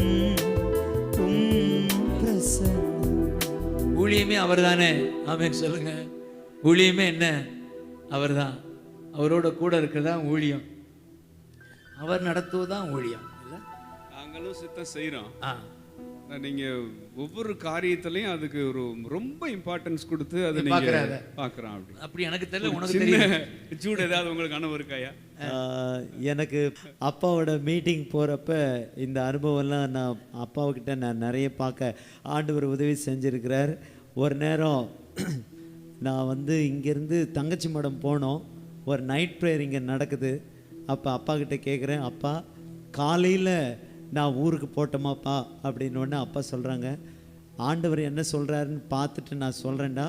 உம் பிரசன்னம். ஊழியமே அவர்தானே. ஆமென் சொல்லுங்க. ஊழியமே என்ன? அவர்தான். அவரோட கூட இருக்கிறதா ஊழியம். அவர் நடத்துவதுதான் ஊழியம் இல்ல? நாங்களும் சித்தம் செய்கிறோம். ஆ, நீங்க ஒவ்வொரு காரியத்திலையும் அதுக்கு ஒரு ரொம்ப இம்பார்ட்டன்ஸ் கொடுத்து அதை நீங்க பார்க்கறாங்க. பார்க்குறோம். அப்படி அப்படி எனக்கு தெரியல, உனக்கு சின்ன தெரியும். சூடு ஏதாவது உங்களுக்கு அனுபவம் இருக்காயா? எனக்கு அப்பாவோட மீட்டிங் போகிறப்ப இந்த அனுபவம்லாம் நான் அப்பாவுக்கிட்ட நான் நிறைய பார்க்க ஆண்டவர் உதவி செஞ்சுருக்கிறார். ஒரு நேரம் நான் வந்து இங்கேருந்து தங்கச்சி மடம் போனோம். ஒரு நைட் ப்ரேயர் இங்கே நடக்குது. அப்போ அப்பா கிட்ட கேட்குறேன், அப்பா காலையில் நான் ஊருக்கு போட்டோமாப்பா அப்படின்னோடனே அப்பா சொல்கிறாங்க, ஆண்டவர் என்ன சொல்கிறாருன்னு பார்த்துட்டு நான் சொல்கிறேன்டா,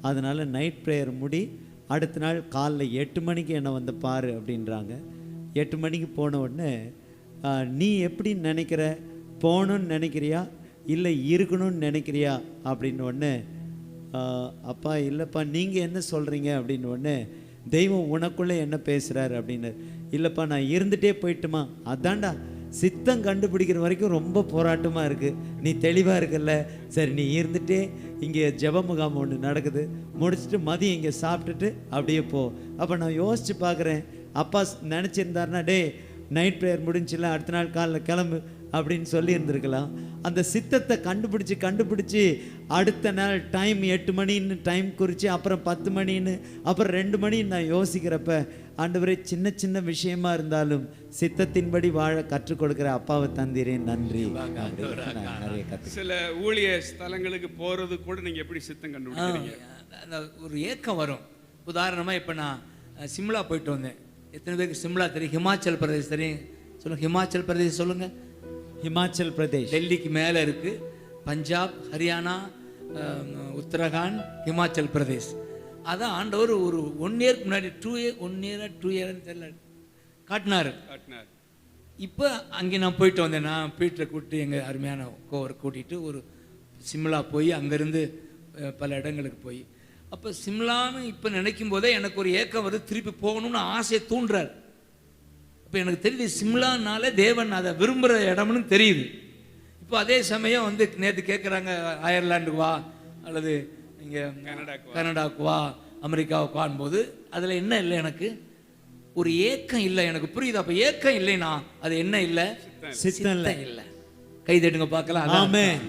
அதனால் நைட் ப்ரேயர் முடி, அடுத்த நாள் காலைல 8 மணிக்கு என்னை வந்து பாரு அப்படின்றாங்க. 8 மணிக்கு போன உடனே நீ எப்படி நினைக்கிற, போகணுன்னு நினைக்கிறியா இல்லை இருக்கணும்னு நினைக்கிறியா அப்படின்னு உடனே அப்பா இல்லைப்பா நீங்கள் என்ன சொல்கிறீங்க அப்படின்னு உடனே தெய்வம் உனக்குள்ளே என்ன பேசுகிறாரு அப்படின்னு. இல்லைப்பா நான் இருந்துகிட்டே போயிட்டுமா, அதான்டா சித்தம் கண்டுபிடிக்கிற வரைக்கும் ரொம்ப போராட்டமாக இருக்குது, நீ தெளிவாக இருக்குல்ல, சரி நீ இருந்துகிட்டே இங்கே ஜெப முகாம் ஒன்று நடக்குது, முடிச்சுட்டு மதியம் இங்கே சாப்பிட்டுட்டு அப்படியே போ. அப்போ நான் யோசித்து பார்க்குறேன், அப்பா நினச்சிருந்தாருன்னா டே நைட் ப்ரேயர் முடிஞ்சில்ல அடுத்த நாள் காலைல கிளம்பு அப்படின்னு சொல்லியிருந்துருக்கலாம். அந்த சித்தத்தை கண்டுபிடிச்சி அடுத்த நாள் டைம் 8 மணின்னு டைம் குறித்து, அப்புறம் 10 மணின்னு, அப்புறம் 2 மணின்னு நான் யோசிக்கிறப்ப ஆண்டவரே சின்ன சின்ன விஷயமா இருந்தாலும் சித்தத்தின்படி வாழ கற்றுக் கொடுக்குற அப்பாவை தந்திரேன் நன்றி. நிறைய சில ஊழிய ஸ்தலங்களுக்கு போறது கூட நீங்க எப்படி சித்தம் கண்டுபிடிக்கிறீங்க? அந்த ஒரு ஏக்கம் வரும். உதாரணமாக இப்போ நான் சிம்லா போயிட்டு வந்தேன். எத்தனை பேருக்கு சிம்லா தெரியும்? ஹிமாச்சல் பிரதேஷ் தெரியும்? சொல்லுங்கள். ஹிமாச்சல் பிரதேஷ் சொல்லுங்கள். ஹிமாச்சல் பிரதேஷ் டெல்லிக்கு மேலே இருக்குது. பஞ்சாப், ஹரியானா, உத்தரகாண்ட், ஹிமாச்சல் பிரதேஷ். அதான் ஆண்டவர் ஒரு 1 இயருக்கு முன்னாடி 2 இயர் தெரியல காட்டினார். இப்போ அங்கே நான் போயிட்டு வந்தேன். நான் பீட்டரை கூப்பிட்டு எங்கள் அருமையான கோவரை கூட்டிகிட்டு ஒரு சிம்லா போய் அங்கேருந்து பல இடங்களுக்கு போய், அப்போ சிம்லான்னு இப்போ நினைக்கும் போதே எனக்கு ஒரு ஏக்கம் வருது, திருப்பி போகணும்னு ஆசையை தூண்டுறார். இப்போ எனக்கு தெரியுது சிம்லானால தேவன் அதை விரும்புகிற இடம்னு தெரியுது. இப்போ அதே சமயம் வந்து நேற்று கேட்குறாங்க அயர்லாண்டுக்கு வா அல்லது இங்கே கனடாவுக்கு வா அமெரிக்காவுக்கு வாங்கும்போது அதில் என்ன இல்லை, எனக்கு ஒரு ஏக்கம் இல்லை. எனக்கு புரியுது. அப்போ ஏக்கம் இல்லைன்னா அது என்ன இல்லை? சித்தம் இல்லை. கை தட்டுங்க பார்க்கலாம். ஆமென்.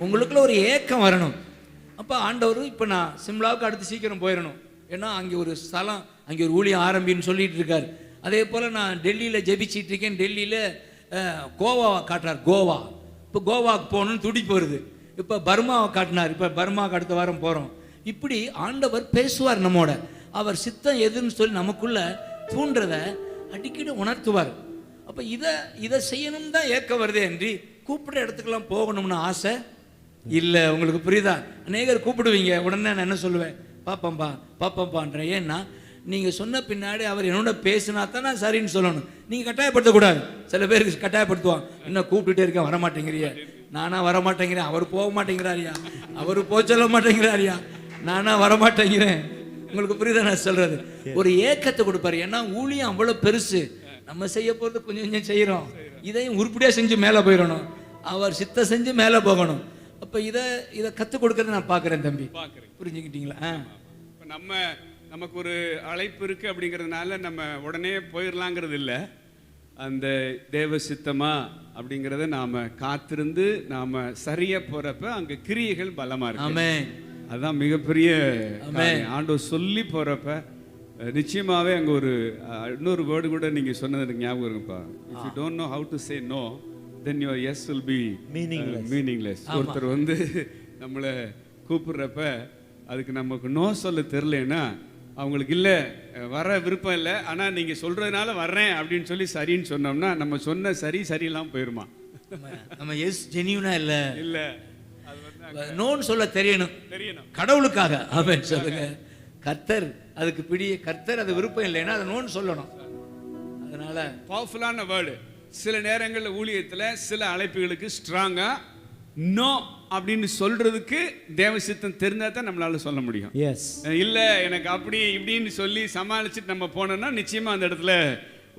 உங்களுக்குள்ள ஒரு ஏக்கம் வரணும். அப்போ ஆண்டவர் இப்போ நான் சிம்லாவுக்கு அடுத்து சீக்கிரம் போயிடணும், ஏன்னா அங்கே ஒரு ஸ்தலம், அங்கே ஒரு ஊழியம் ஆரம்பின்னு சொல்லிட்டு இருக்காரு. அதே போல் நான் டெல்லியில் ஜெபிச்சிட்டு இருக்கேன். டெல்லியில் கோவாவை காட்டுறார். கோவா, இப்போ கோவாவுக்கு போகணுன்னு துடிப்பு வருது. இப்போ பர்மாவை காட்டினார். இப்போ பர்மாவுக்கு அடுத்த வாரம் போகிறோம். இப்படி ஆண்டவர் பேசுவார் நம்மோட. அவர் சித்தம் எதுன்னு சொல்லி நமக்குள்ள தூண்டுறதை அடிக்கடி உணர்த்துவார். அப்போ இதை செய்யணும் தான் ஏற்க வருதே என்று கூப்பிடுற இடத்துக்கெல்லாம் போகணும்னு ஆசை இல்லை. உங்களுக்கு புரியுதா? அநேகர் கூப்பிடுவீங்க, உடனே நான் என்ன சொல்லுவேன், பாப்பம்பான்றேன். ஏன்னா நீங்கள் சொன்ன பின்னாடி அவர் என்னோட பேசினா தான் நான் சரின்னு சொல்லணும். நீங்கள் கட்டாயப்படுத்தக்கூடாது. சில பேருக்கு கட்டாயப்படுத்துவான், என்ன கூப்பிட்டுட்டே இருக்கேன் வரமாட்டேங்கிறிய, நானா வரமாட்டேங்கிறேன், அவர் போக மாட்டேங்கிறாரியா, அவர் போக சொல்ல மாட்டேங்கிறாரியா, நானா வரமாட்டேங்கிறேன். உங்களுக்கு புரியுதா நான் சொல்றது? ஒரு ஏக்கத்தை கொடுப்பாரு. ஏன்னா ஊழியம் அவ்வளோ பெருசு, நம்ம செய்ய போகிறது கொஞ்சம் கொஞ்சம் செய்கிறோம், இதையும் உருப்படியாக செஞ்சு மேலே போயிடணும், அவர் சித்த செஞ்சு மேலே போகணும். அப்போ இதை கற்றுக் கொடுக்கறத நான் பார்க்குறேன் தம்பி. புரிஞ்சுக்கிட்டீங்களா? நமக்கு ஒரு அழைப்பு இருக்கு அப்படிங்கிறதுனால நம்ம உடனே போயிடலாங்கிறது இல்லை. அந்த தேவ சித்தமா அப்படிங்கிறத நாம காத்திருந்து நாம சரியா போறப்ப அங்க கிரியைகள் பலமா இருக்கு. ஆமென். அதான் மிகப்பெரிய காரியம். ஆண்டவர் சொல்லி போறப்ப நிச்சயமாவே அங்க ஒரு இன்னொரு வேர்டு கூட நீங்க சொன்னது எனக்கு ஞாபகம் இருக்குப்பா. If you don't know how to say no then your yes will be meaningless. ஒருத்தர் வந்து நம்மளை கூப்பிடுறப்ப அதுக்கு நமக்கு நோ சொல்ல தெரியலன்னா அவங்களுக்கு இல்லை வர விருப்பம் இல்லை, ஆனால் நீங்கள் சொல்கிறதுனால வர்றேன் அப்படின்னு சொல்லி சரின்னு சொன்னோம்னா நம்ம சொன்ன சரியில்லாமல் போயிருமா? நம்ம எஸ் ஜெனியூனா இல்லை இல்லை நோன்னு சொல்ல தெரியணும் கடவுளுக்காக. ஆமென் சொல்லுங்க. கர்த்தர் அதுக்கு கர்த்தர் அது விருப்பம் இல்லைன்னா அதை நோன்னு சொல்லணும். அதனால பவர்ஃபுல்லான வேர்டு. சில நேரங்களில் ஊழியத்தில் சில அழைப்புகளுக்கு ஸ்ட்ராங்கா நோ அப்படின்னு சொல்றதுக்கு தேவ சித்தம் தெரிஞ்சா தான் நம்மளால சொல்ல முடியும். இல்ல எனக்கு அப்படி இப்படின்னு சொல்லி சமாளிச்சுட்டு நம்ம போனோம்னா நிச்சயமா அந்த இடத்துல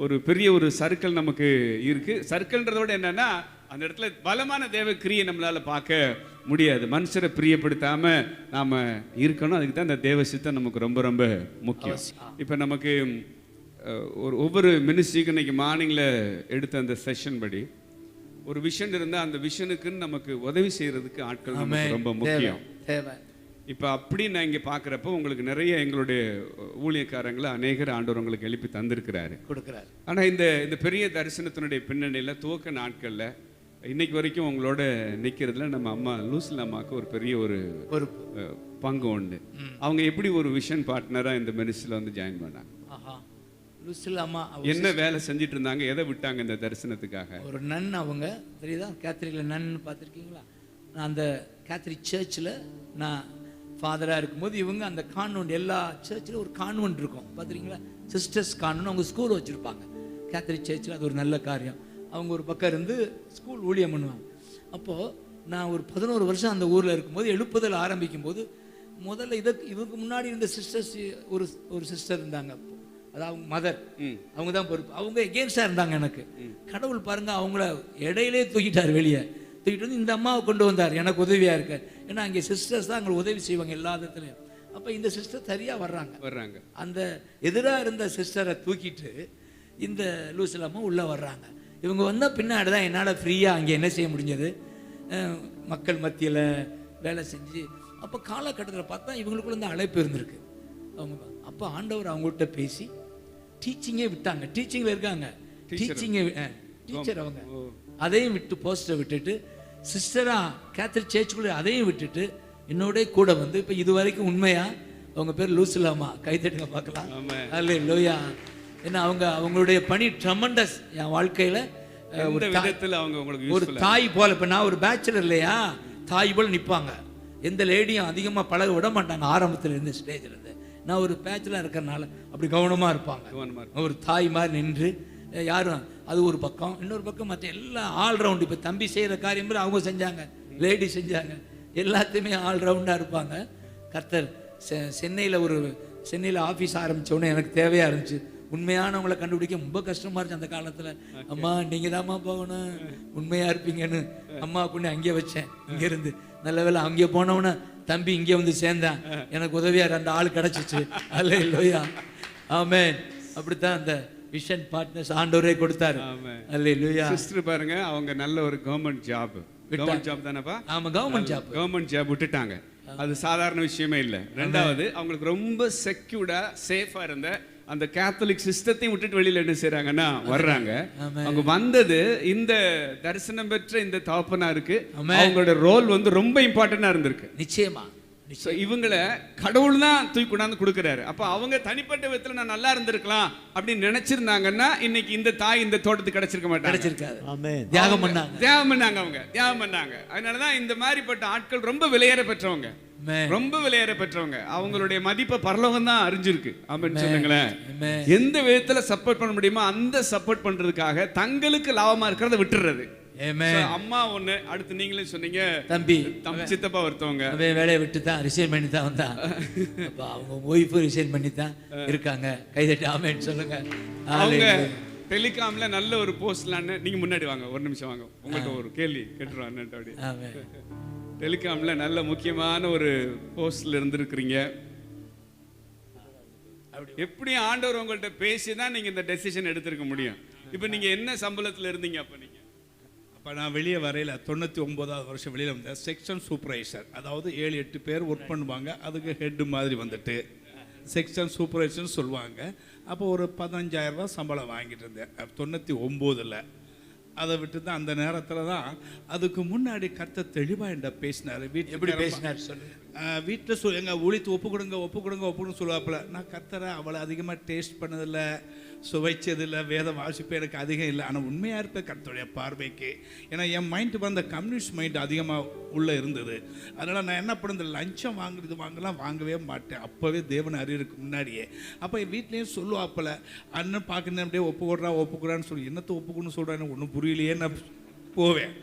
ஒரு பெரிய ஒரு சர்க்கிள் நமக்கு இருக்கு. சர்க்கிள்ன்றதோட என்னன்னா அந்த இடத்துல பலமான தேவ கிரியை நம்மளால பார்க்க முடியாது. மனுஷரை பிரியப்படுத்தாம நாம இருக்கணும். அதுக்கு தான் இந்த தேவ சித்தம் நமக்கு ரொம்ப ரொம்ப முக்கியம். இப்ப நமக்கு ஒவ்வொரு மினிஸ்ட்ரிக்கு இன்னைக்கு மார்னிங்ல எடுத்த அந்த செஷன் படி ஒரு விஷன் இருந்தால் அந்த விஷனுக்குன்னு நமக்கு உதவி செய்யறதுக்கு ஆட்கள் நமக்கு ரொம்ப முக்கியம். இப்போ அப்படி நான் இங்கே பார்க்குறப்ப உங்களுக்கு நிறைய எங்களுடைய ஊழியக்காரங்களை அநேகர் ஆண்டவர் உங்களுக்கு எழுப்பி தந்திருக்கிறாரு, கொடுக்குறாரு. ஆனால் இந்த பெரிய தரிசனத்தினுடைய பின்னணியில் துவக்க நாட்களில் இன்னைக்கு வரைக்கும் உங்களோட நிற்கிறதுல நம்ம அம்மா லூசில் அம்மாவுக்கு ஒரு பெரிய ஒரு பங்கு உண்டு. அவங்க எப்படி ஒரு விஷன் பார்ட்னராக இந்த மினிஸ்ட்ரியில் வந்து ஜாயின் பண்ணாங்க? என்ன வேலை செஞ்சிட்டு இருந்தாங்க? எதை விட்டாங்க இந்த தரிசனத்துக்காக? ஒரு நன் அவங்க தெரியுதா, கேத்தரிக்ல நன் பார்த்துருக்கீங்களா? நான் அந்த கேத்தரிக் சர்ச்சில் நான் ஃபாதராக இருக்கும்போது இவங்க அந்த கான்வென்ட், எல்லா சர்ச்சில் ஒரு கான்வென்ட் இருக்கும் பார்த்துருக்கீங்களா, சிஸ்டர்ஸ் கான்வென்ட். அவங்க ஸ்கூல் வச்சுருப்பாங்க கேத்தரிக் சர்ச்சில். அது ஒரு நல்ல காரியம். அவங்க ஒரு பக்கம் இருந்து ஸ்கூல் ஊழியம் பண்ணுவாங்க. அப்போது நான் ஒரு 11 வருஷம் அந்த ஊரில் இருக்கும்போது எழுப்புதல் ஆரம்பிக்கும் போது முதல்ல இதுக்கு முன்னாடி இருந்த சிஸ்டர்ஸ் ஒரு சிஸ்டர் இருந்தாங்க. அதாவது அவங்க மதர், அவங்க தான் பொறுப்பு. அவங்க எகேன்ஸ்டாக இருந்தாங்க எனக்கு. கடவுள் பாருங்க அவங்கள இடையிலே தூக்கிட்டார், வெளியே தூக்கிட்டு வந்து இந்த அம்மாவை கொண்டு வந்தார் எனக்கு உதவியாக இருக்க. ஏன்னா அங்கே சிஸ்டர்ஸ் தான் அவங்களுக்கு உதவி செய்வாங்க எல்லா விதத்துலையும். அப்போ இந்த சிஸ்டர் சரியாக வர்றாங்க. அந்த எதிராக இருந்த சிஸ்டரை தூக்கிட்டு இந்த லூசில் அம்மா உள்ளே வர்றாங்க. இவங்க வந்தால் பின்னாடி தான் என்னால் ஃப்ரீயாக அங்கே என்ன செய்ய முடிஞ்சது, மக்கள் மத்தியில் வேலை செஞ்சு. அப்போ காலகட்டத்தில் பார்த்தா இவங்களுக்குள்ள இந்த அழைப்பு இருந்திருக்கு. அவங்க அப்போ ஆண்டவர் அவங்கள்ட்ட பேசி டீச்சிங்கே விட்டாங்க. டீச்சிங்கில் இருக்காங்க, டீச்சர் அவங்க அதையும் விட்டு போஸ்டரை விட்டுட்டு சிஸ்டராக கேத்தரிக் சேர்ச்சுக்குள்ளே அதையும் விட்டுட்டு என்னோட கூட வந்து இப்போ இது வரைக்கும் உண்மையா அவங்க பேர் லூசிலாமா, கைத்தட்டுங்க பார்க்கலாம். அல்ல லோயா. ஏன்னா அவங்களுடைய பணி ட்ரமண்டஸ் என் வாழ்க்கையில். ஒரு விதத்தில் அவங்க உங்களுக்கு ஒரு தாய் போல். இப்போ நான் ஒரு பேச்சுலர் இல்லையா, தாய் போல் நிற்பாங்க. எந்த லேடியும் அதிகமாக பழக விட மாட்டாங்க ஆரம்பத்தில் இருந்து, ஸ்டேஜில் இருந்து. நான் ஒரு பேச்சில் இருக்கிறனால அப்படி கவனமாக இருப்பாங்க. ஒரு தாய் மாதிரி நின்று யாரும் அது ஒரு பக்கம், இன்னொரு பக்கம் மற்ற எல்லாம் ஆல்ரவுண்டு. இப்போ தம்பி செய்கிற காரியம் அவங்க செஞ்சாங்க, லேடி செஞ்சாங்க, எல்லாத்தையுமே ஆல்ரவுண்டாக இருப்பாங்க. கர்த்தர் சென்னையில் ஆஃபீஸ் ஆரம்பித்தோடனே எனக்கு தேவையாக இருந்துச்சு. உண்மையானவங்களை கண்டுபிடிக்க ரொம்ப கஷ்டமாக இருந்துச்சு அந்த காலத்தில். அம்மா நீங்கள் தான்மா போகணும், உண்மையாக இருப்பீங்கன்னு அம்மா கொண்டு அங்கேயே வச்சேன். இங்கேருந்து நல்ல வேலை அங்கே போனவன தம்பி இங்கே வந்து சேர்ந்தான், எனக்கு உதவியா 2 ஆள் கிடைச்சிச்சு. அல்லேலூயா, ஆமென். அப்படித்தான் அந்த விஷன் பார்ட்னர்ஸ் ஆண்டவரே கொடுத்தாரு. அல்லேலூயா. சிஸ்டர் பாருங்க, அவங்க நல்ல ஒரு கவர்மெண்ட் ஜாப் தானேப்பா? ஆமா, கவர்மெண்ட் ஜாப் விட்டுட்டாங்க. அது சாதாரண விஷயமே இல்லை. ரெண்டாவது அவங்களுக்கு ரொம்ப செக்யூர்டா சேஃபா இருந்த அந்த கேத்தலிக் சிஸ்டத்தையும் விட்டுட்டு வெளியில என்ன செய்யறாங்கன்னா வர்றாங்க. அவங்க வந்தது இந்த தரிசனம் பெற்ற இந்த தகப்பனாருக்கு அவங்களோட ரோல் வந்து ரொம்ப இம்பார்ட்டன்டா இருந்திருக்கு. நிச்சயமா இவங்களை கடவுள் தான் தூக்கி கொண்டாந்து கொடுக்குறாரு. அப்ப அவங்க தனிப்பட்ட விதத்துல நான் நல்லா இருந்திருக்கலாம் அப்படின்னு நினைச்சிருந்தாங்கன்னா இன்னைக்கு இந்த தாய் இந்த தோட்டத்துக்கு கிடைச்சிருக்க மாட்டாங்க. தியாகம் பண்ணாங்க அவங்க, தியாகம் பண்ணாங்க. அதனாலதான் இந்த மாதிரிப்பட்ட ஆட்கள் ரொம்ப விலையேற பெற்றவங்க, ரொம்ப விலையேற பெற்றவங்க. அவங்களுடைய மதிப்பை பரலோகம் தான் அறிஞ்சிருக்கு. ஆமென் சொல்லுங்களேன். எந்த விதத்துல சப்போர்ட் பண்ண முடியுமோ அந்த சப்போர்ட் பண்றதுக்காக தங்களுக்கு லாபமா இருக்கிறத விட்டுறது. அம்மா ஒண்ணு, அடுத்து நீங்களே சொன்னீங்க தம்பி சித்தப்பா ஒருத்தவங்க வேலையை விட்டு தான் ரிசைன் பண்ணி தான் வந்தா. அவங்க ஒய்ஃபு ரிசைன் பண்ணி தான் இருக்காங்க. கைதட்டி ஆமென் சொல்லுங்க. அவங்க டெலிகாம்ல நல்ல ஒரு போஸ்ட்லான்னு. நீங்க முன்னாடி வாங்க, ஒரு நிமிஷம் வாங்க, உங்கள்கிட்ட ஒரு கேள்வி கேட்டுருவாங்க. அப்படி டெலிகாம்ல நல்ல முக்கியமான ஒரு போஸ்ட்ல இருந்திருக்கிறீங்க. எப்படி ஆண்டவர் உங்கள்கிட்ட பேசி தான் நீங்க இந்த டெசிஷன் எடுத்திருக்க முடியும். இப்போ நீங்க என்ன சம்பளத்துல இருந்தீங்க அப்ப நீங்க? அப்போ நான் வெளியே வரையில் 99வது வருஷம் வெளியில் வந்தேன். செக்ஷன் சூப்பர்வைசர், அதாவது 7-8 பேர் ஒர்க் பண்ணுவாங்க, அதுக்கு ஹெட்டு மாதிரி வந்துட்டு செக்ஷன் சூப்பர்வைசர்னு சொல்லுவாங்க. அப்போ ஒரு 15,000 ரூபா சம்பளம் வாங்கிட்டு இருந்தேன் 99ல். அதை விட்டு தான் அந்த நேரத்தில் தான், அதுக்கு முன்னாடி கர்த்தர் தெளிவாக என்கிட்ட பேசினார். எப்படி பேசினார் சொல்லுங்க. வீட்டில் எங்கள் ஊழித்து ஒப்பு கொடுங்க சொல்லுவாப்புல. நான் கர்த்தரை அவளை அதிகமாக டேஸ்ட் பண்ணதில்லை, சுவைச்சதில்லை, வேத வாசிப்பு எனக்கு அதிகம் இல்லை. ஆனால் உண்மையாக இருப்பேன் கர்த்தருடைய பார்வைக்கு. ஏன்னா என் மைண்டு அந்த கம்யூனிஸ்ட் மைண்ட் அதிகமாக உள்ளே இருந்தது. அதனால் நான் என்ன பண்ணது, லஞ்சம் வாங்கவே மாட்டேன். அப்போவே தேவனை அறியறதுக்கு முன்னாடியே. அப்போ என் வீட்லேயும் சொல்லுவாப்பில், அண்ணன் பார்க்கணும் அப்படியே ஒப்புக்கூடான்னு சொல்லி, என்னத்தை ஒப்புக்கணும்னு சொல்கிறான்னு ஒன்றும் புரியலையே நான் போவேன்.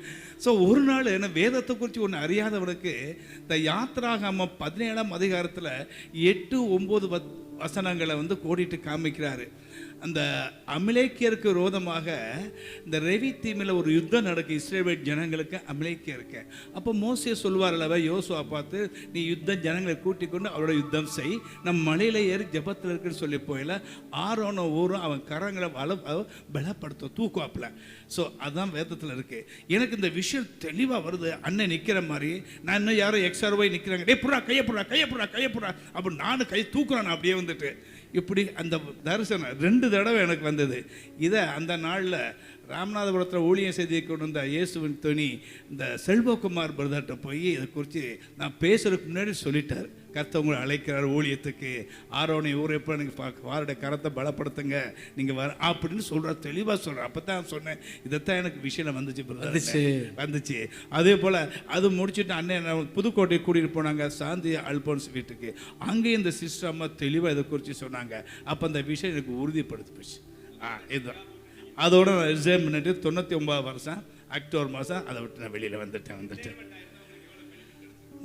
ஸோ ஒரு நாள் என்ன வேதத்தை குறித்து ஒன்று அறியாதவனுக்கு இந்த யாத்திராகமம் 17ஆம் அதிகாரத்தில் 8-9 வசனங்களை கோடிட்டு காமிக்கிறாரு. அந்த அமலேக்கியருக்கு விரோதமாக இந்த ரெவி தீமில் ஒரு யுத்தம் நடக்கு, இஸ்ரேல் ஜனங்களுக்கு அமலேக்கியருக்கு. அப்போ மோசே சொல்லுவார் அல்லவா, யோசுவா பார்த்து, நீ ஜனங்களை கூட்டிக் கொண்டு அவரோட யுத்தம் செய், நம்ம மலையில் ஏறி ஜபத்தில் இருக்குன்னு சொல்லி போயில ஆரோன ஊரும் அவன் கரங்களை பலப்படுத்த தூக்குவாப்பில். ஸோ அதுதான் வேதத்தில் இருக்குது. எனக்கு இந்த விஷயம் தெளிவாக வருது. அண்ணன் நிற்கிற மாதிரி, நான் இன்னும் யாரும் எக்ஸ்ட்ரா போய் நிற்கிறாங்க, டே புறா கையப்புறா அப்போ நானும் கை தூக்குறான். அப்படியே வந்துட்டு இப்படி அந்த தரிசனம் 2 தடவை எனக்கு வந்தது. இதை அந்த நாளில் ராமநாதபுரத்தில் ஊழியம் செய்தி கொண்டு வந்த இயேசுவின் துணி இந்த செல்வகுமார் பிரதர்கிட்ட போய் இதை குறித்து நான் பேசுறதுக்கு முன்னாடி சொல்லிட்டார், கர்த்தர் உங்களை அழைக்கிறார் ஊழியத்துக்கு, ஆரோனை ஊரைப்போ நீங்கள் வாருடைய கரத்தை பலப்படுத்துங்க, நீங்கள் வர அப்படின்னு சொல்கிறார், தெளிவாக சொல்கிறார். அப்போ தான் சொன்னேன், இதைத்தான் எனக்கு விஷயம் வந்துச்சு. அதே போல் அது முடிச்சுட்டு அண்ணன் புதுக்கோட்டை கூட்டிகிட்டு போனாங்க, சாந்தி அல்போன்ஸ் வீட்டுக்கு. அங்கேயும் இந்த சிஸ்டர் அம்மா தெளிவாக இதை குறித்து சொன்னாங்க. அப்போ அந்த விஷயம் எனக்கு உறுதிப்படுத்தி போச்சு. இதுதான் அதோட நான் ரிசைன் பண்ணிட்டு 99 வருஷம் அக்டோபர் மாதம் அதை விட்டு நான் வெளியில் வந்துட்டேன்.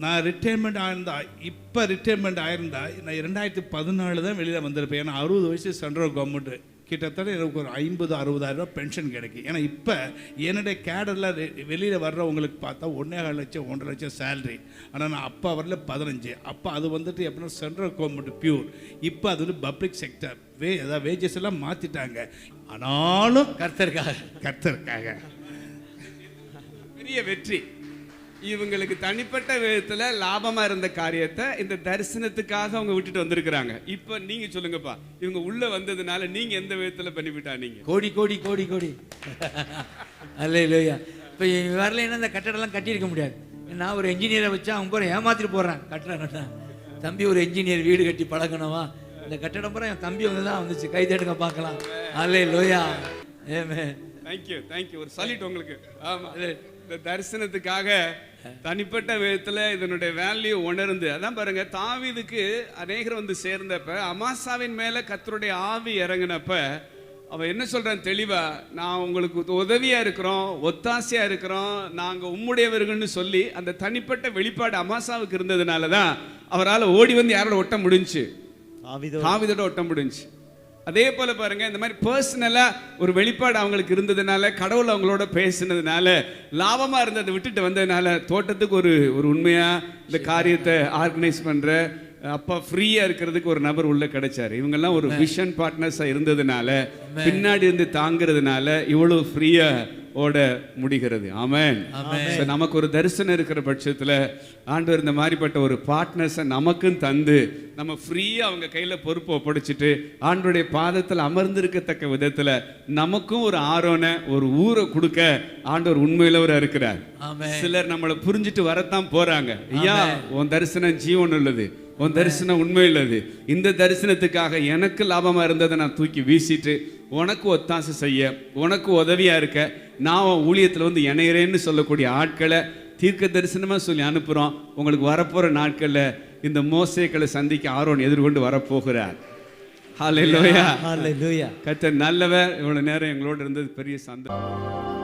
நான் ரிட்டைர்மெண்ட் ஆயிருந்தா நான் 2014 தான் வெளியில் வந்திருப்பேன். ஏன்னா 60 வயசு சென்ட்ரல் கவர்மெண்ட்டு கிட்டத்தட்ட எனக்கு ஒரு 50-60,000 ரூபா பென்ஷன் கிடைக்கும். ஏன்னா இப்போ என்னுடைய கேடரில் வெளியில் வர்றவங்களுக்கு பார்த்தா 1.5 லட்சம் 1.5 லட்சம் சேலரி. ஆனால் நான் அப்போ வரல 15. அப்போ அது எப்படின்னா சென்ட்ரல் கவர்மெண்ட் பியூர். இப்போ அது பப்ளிக் செக்டர் ஏதாவது வேஜஸ் எல்லாம் மாற்றிட்டாங்க. ஆனாலும் கர்த்தருக்காக பெரிய வெற்றி. இவங்களுக்கு தனிப்பட்ட விதத்துல லாபமா இருந்த காரியத்தை இந்த தரிசனத்துக்காக அவங்க விட்டுட்டு வந்திருக்கிறாங்க. இப்ப நீங்க சொல்லுங்கப்பா, இவங்க உள்ள வந்ததுனால நீங்க எந்த விதத்துல பெனிஃபிட்டா? நீங்க கோடி அல்லேலூயா. இப்போ வரலைன்னா இந்த கட்டடம்லாம் கட்டியிருக்க முடியாது. நான் ஒரு என்ஜினியரை வச்சா அவங்க பூரா ஏமாத்திட்டு போடுறேன். கட்டடம் தம்பி ஒரு என்ஜினியர் வீடு கட்டி பழகணுமா, இந்த கட்டடம் பூரா என் தம்பி தான் வந்துச்சு. கை தட்டுங்க பார்க்கலாம். அல்லேலூயா. ஆமென். தேங்க்யூ. ஒரு சல்யூட் உங்களுக்கு. ஆமா, இந்த தரிசனத்துக்காக தனிப்பட்ட விதத்துல இதனுடைய வேல்யூ உணர்ந்து, அதான் பாருங்க, தாவீதுக்கு அநேகர் சேர்ந்தப்ப அமாசாவின் மேல கர்த்தருடைய ஆவி இறங்கினப்ப அவன் என்ன சொல்றான் தெளிவா, நான் உங்களுக்கு உதவியா இருக்கிறோம், ஒத்தாசையா இருக்கிறோம், நாங்க உம்முடையவர்கள்னு சொல்லி அந்த தனிப்பட்ட வெளிப்பாடு அமாசாவுக்கு இருந்ததுனாலதான் அவரால் ஓடி வந்து யாரோட ஒட்ட முடிஞ்சு, தாவீதோட ஒட்ட முடிஞ்சு. அதே போல பாருங்க, இந்த மாதிரி பர்சனலா ஒரு வெளிப்பாடு அவங்களுக்கு இருந்ததுனால, கடவுள் அவங்களோட பேசினதுனால, லாபமா இருந்ததை விட்டுட்டு வந்ததுனால, தோட்டத்துக்கு ஒரு உண்மையா இந்த காரியத்தை ஆர்கனைஸ் பண்ற அப்பா ஃப்ரீயா இருக்கிறதுக்கு ஒரு நபர் உள்ள கிடைச்சாரு. இவங்கெல்லாம் ஒரு விஷன் பார்ட்னர்ஸா இருந்ததுனால, பின்னாடி இருந்து தாங்கிறதுனால இவ்வளவு ஃப்ரீயா ஓட முடிகிறது. ஆமென். நமக்கு ஒரு தரிசனம் இருக்கிற பட்சத்துல ஆண்டவர் இந்த மாதிரிப்பட்ட ஒரு பார்ட்னர்ஸை நமக்கும் தந்து நம்ம ஃப்ரீயா அவங்க கையில பொறுப்பை ஒப்படைச்சிட்டு ஆண்டவருடைய பாதத்தில் அமர்ந்திருக்கத்தக்க விதத்துல நமக்கும் ஒரு ஆரோனை ஒரு ஊரை கொடுக்க ஆண்டவர் உண்மையிலவரா இருக்கிறார். சிலர் நம்மளை புரிஞ்சுட்டு வரத்தான் போறாங்க. ஐயா, உன் தரிசனம் ஜீவன் உள்ளது, உன் தரிசனம் உண்மை உள்ளது, இந்த தரிசனத்துக்காக எனக்கு லாபமா இருந்ததை நான் தூக்கி வீசிட்டு உனக்கு ஒத்தாசை செய்ய, உனக்கு உதவியா இருக்க நான் ஊழியத்தில் இணையிறேன்னு சொல்லக்கூடிய ஆட்களை தீர்க்க தரிசனமா சொல்லி அனுப்புறோம். உங்களுக்கு வரப்போற நாட்கள்ல இந்த மோசேக்களை சந்திக்க ஆரோன் எதிர்கொண்டு வரப்போகிறார். ஹல்லேலூயா. ஹல்லேலூயா. கர்த்தர் நல்லவர். இவ்வளவு நேரம் எங்களோட இருந்தது பெரிய சந்தோஷம்.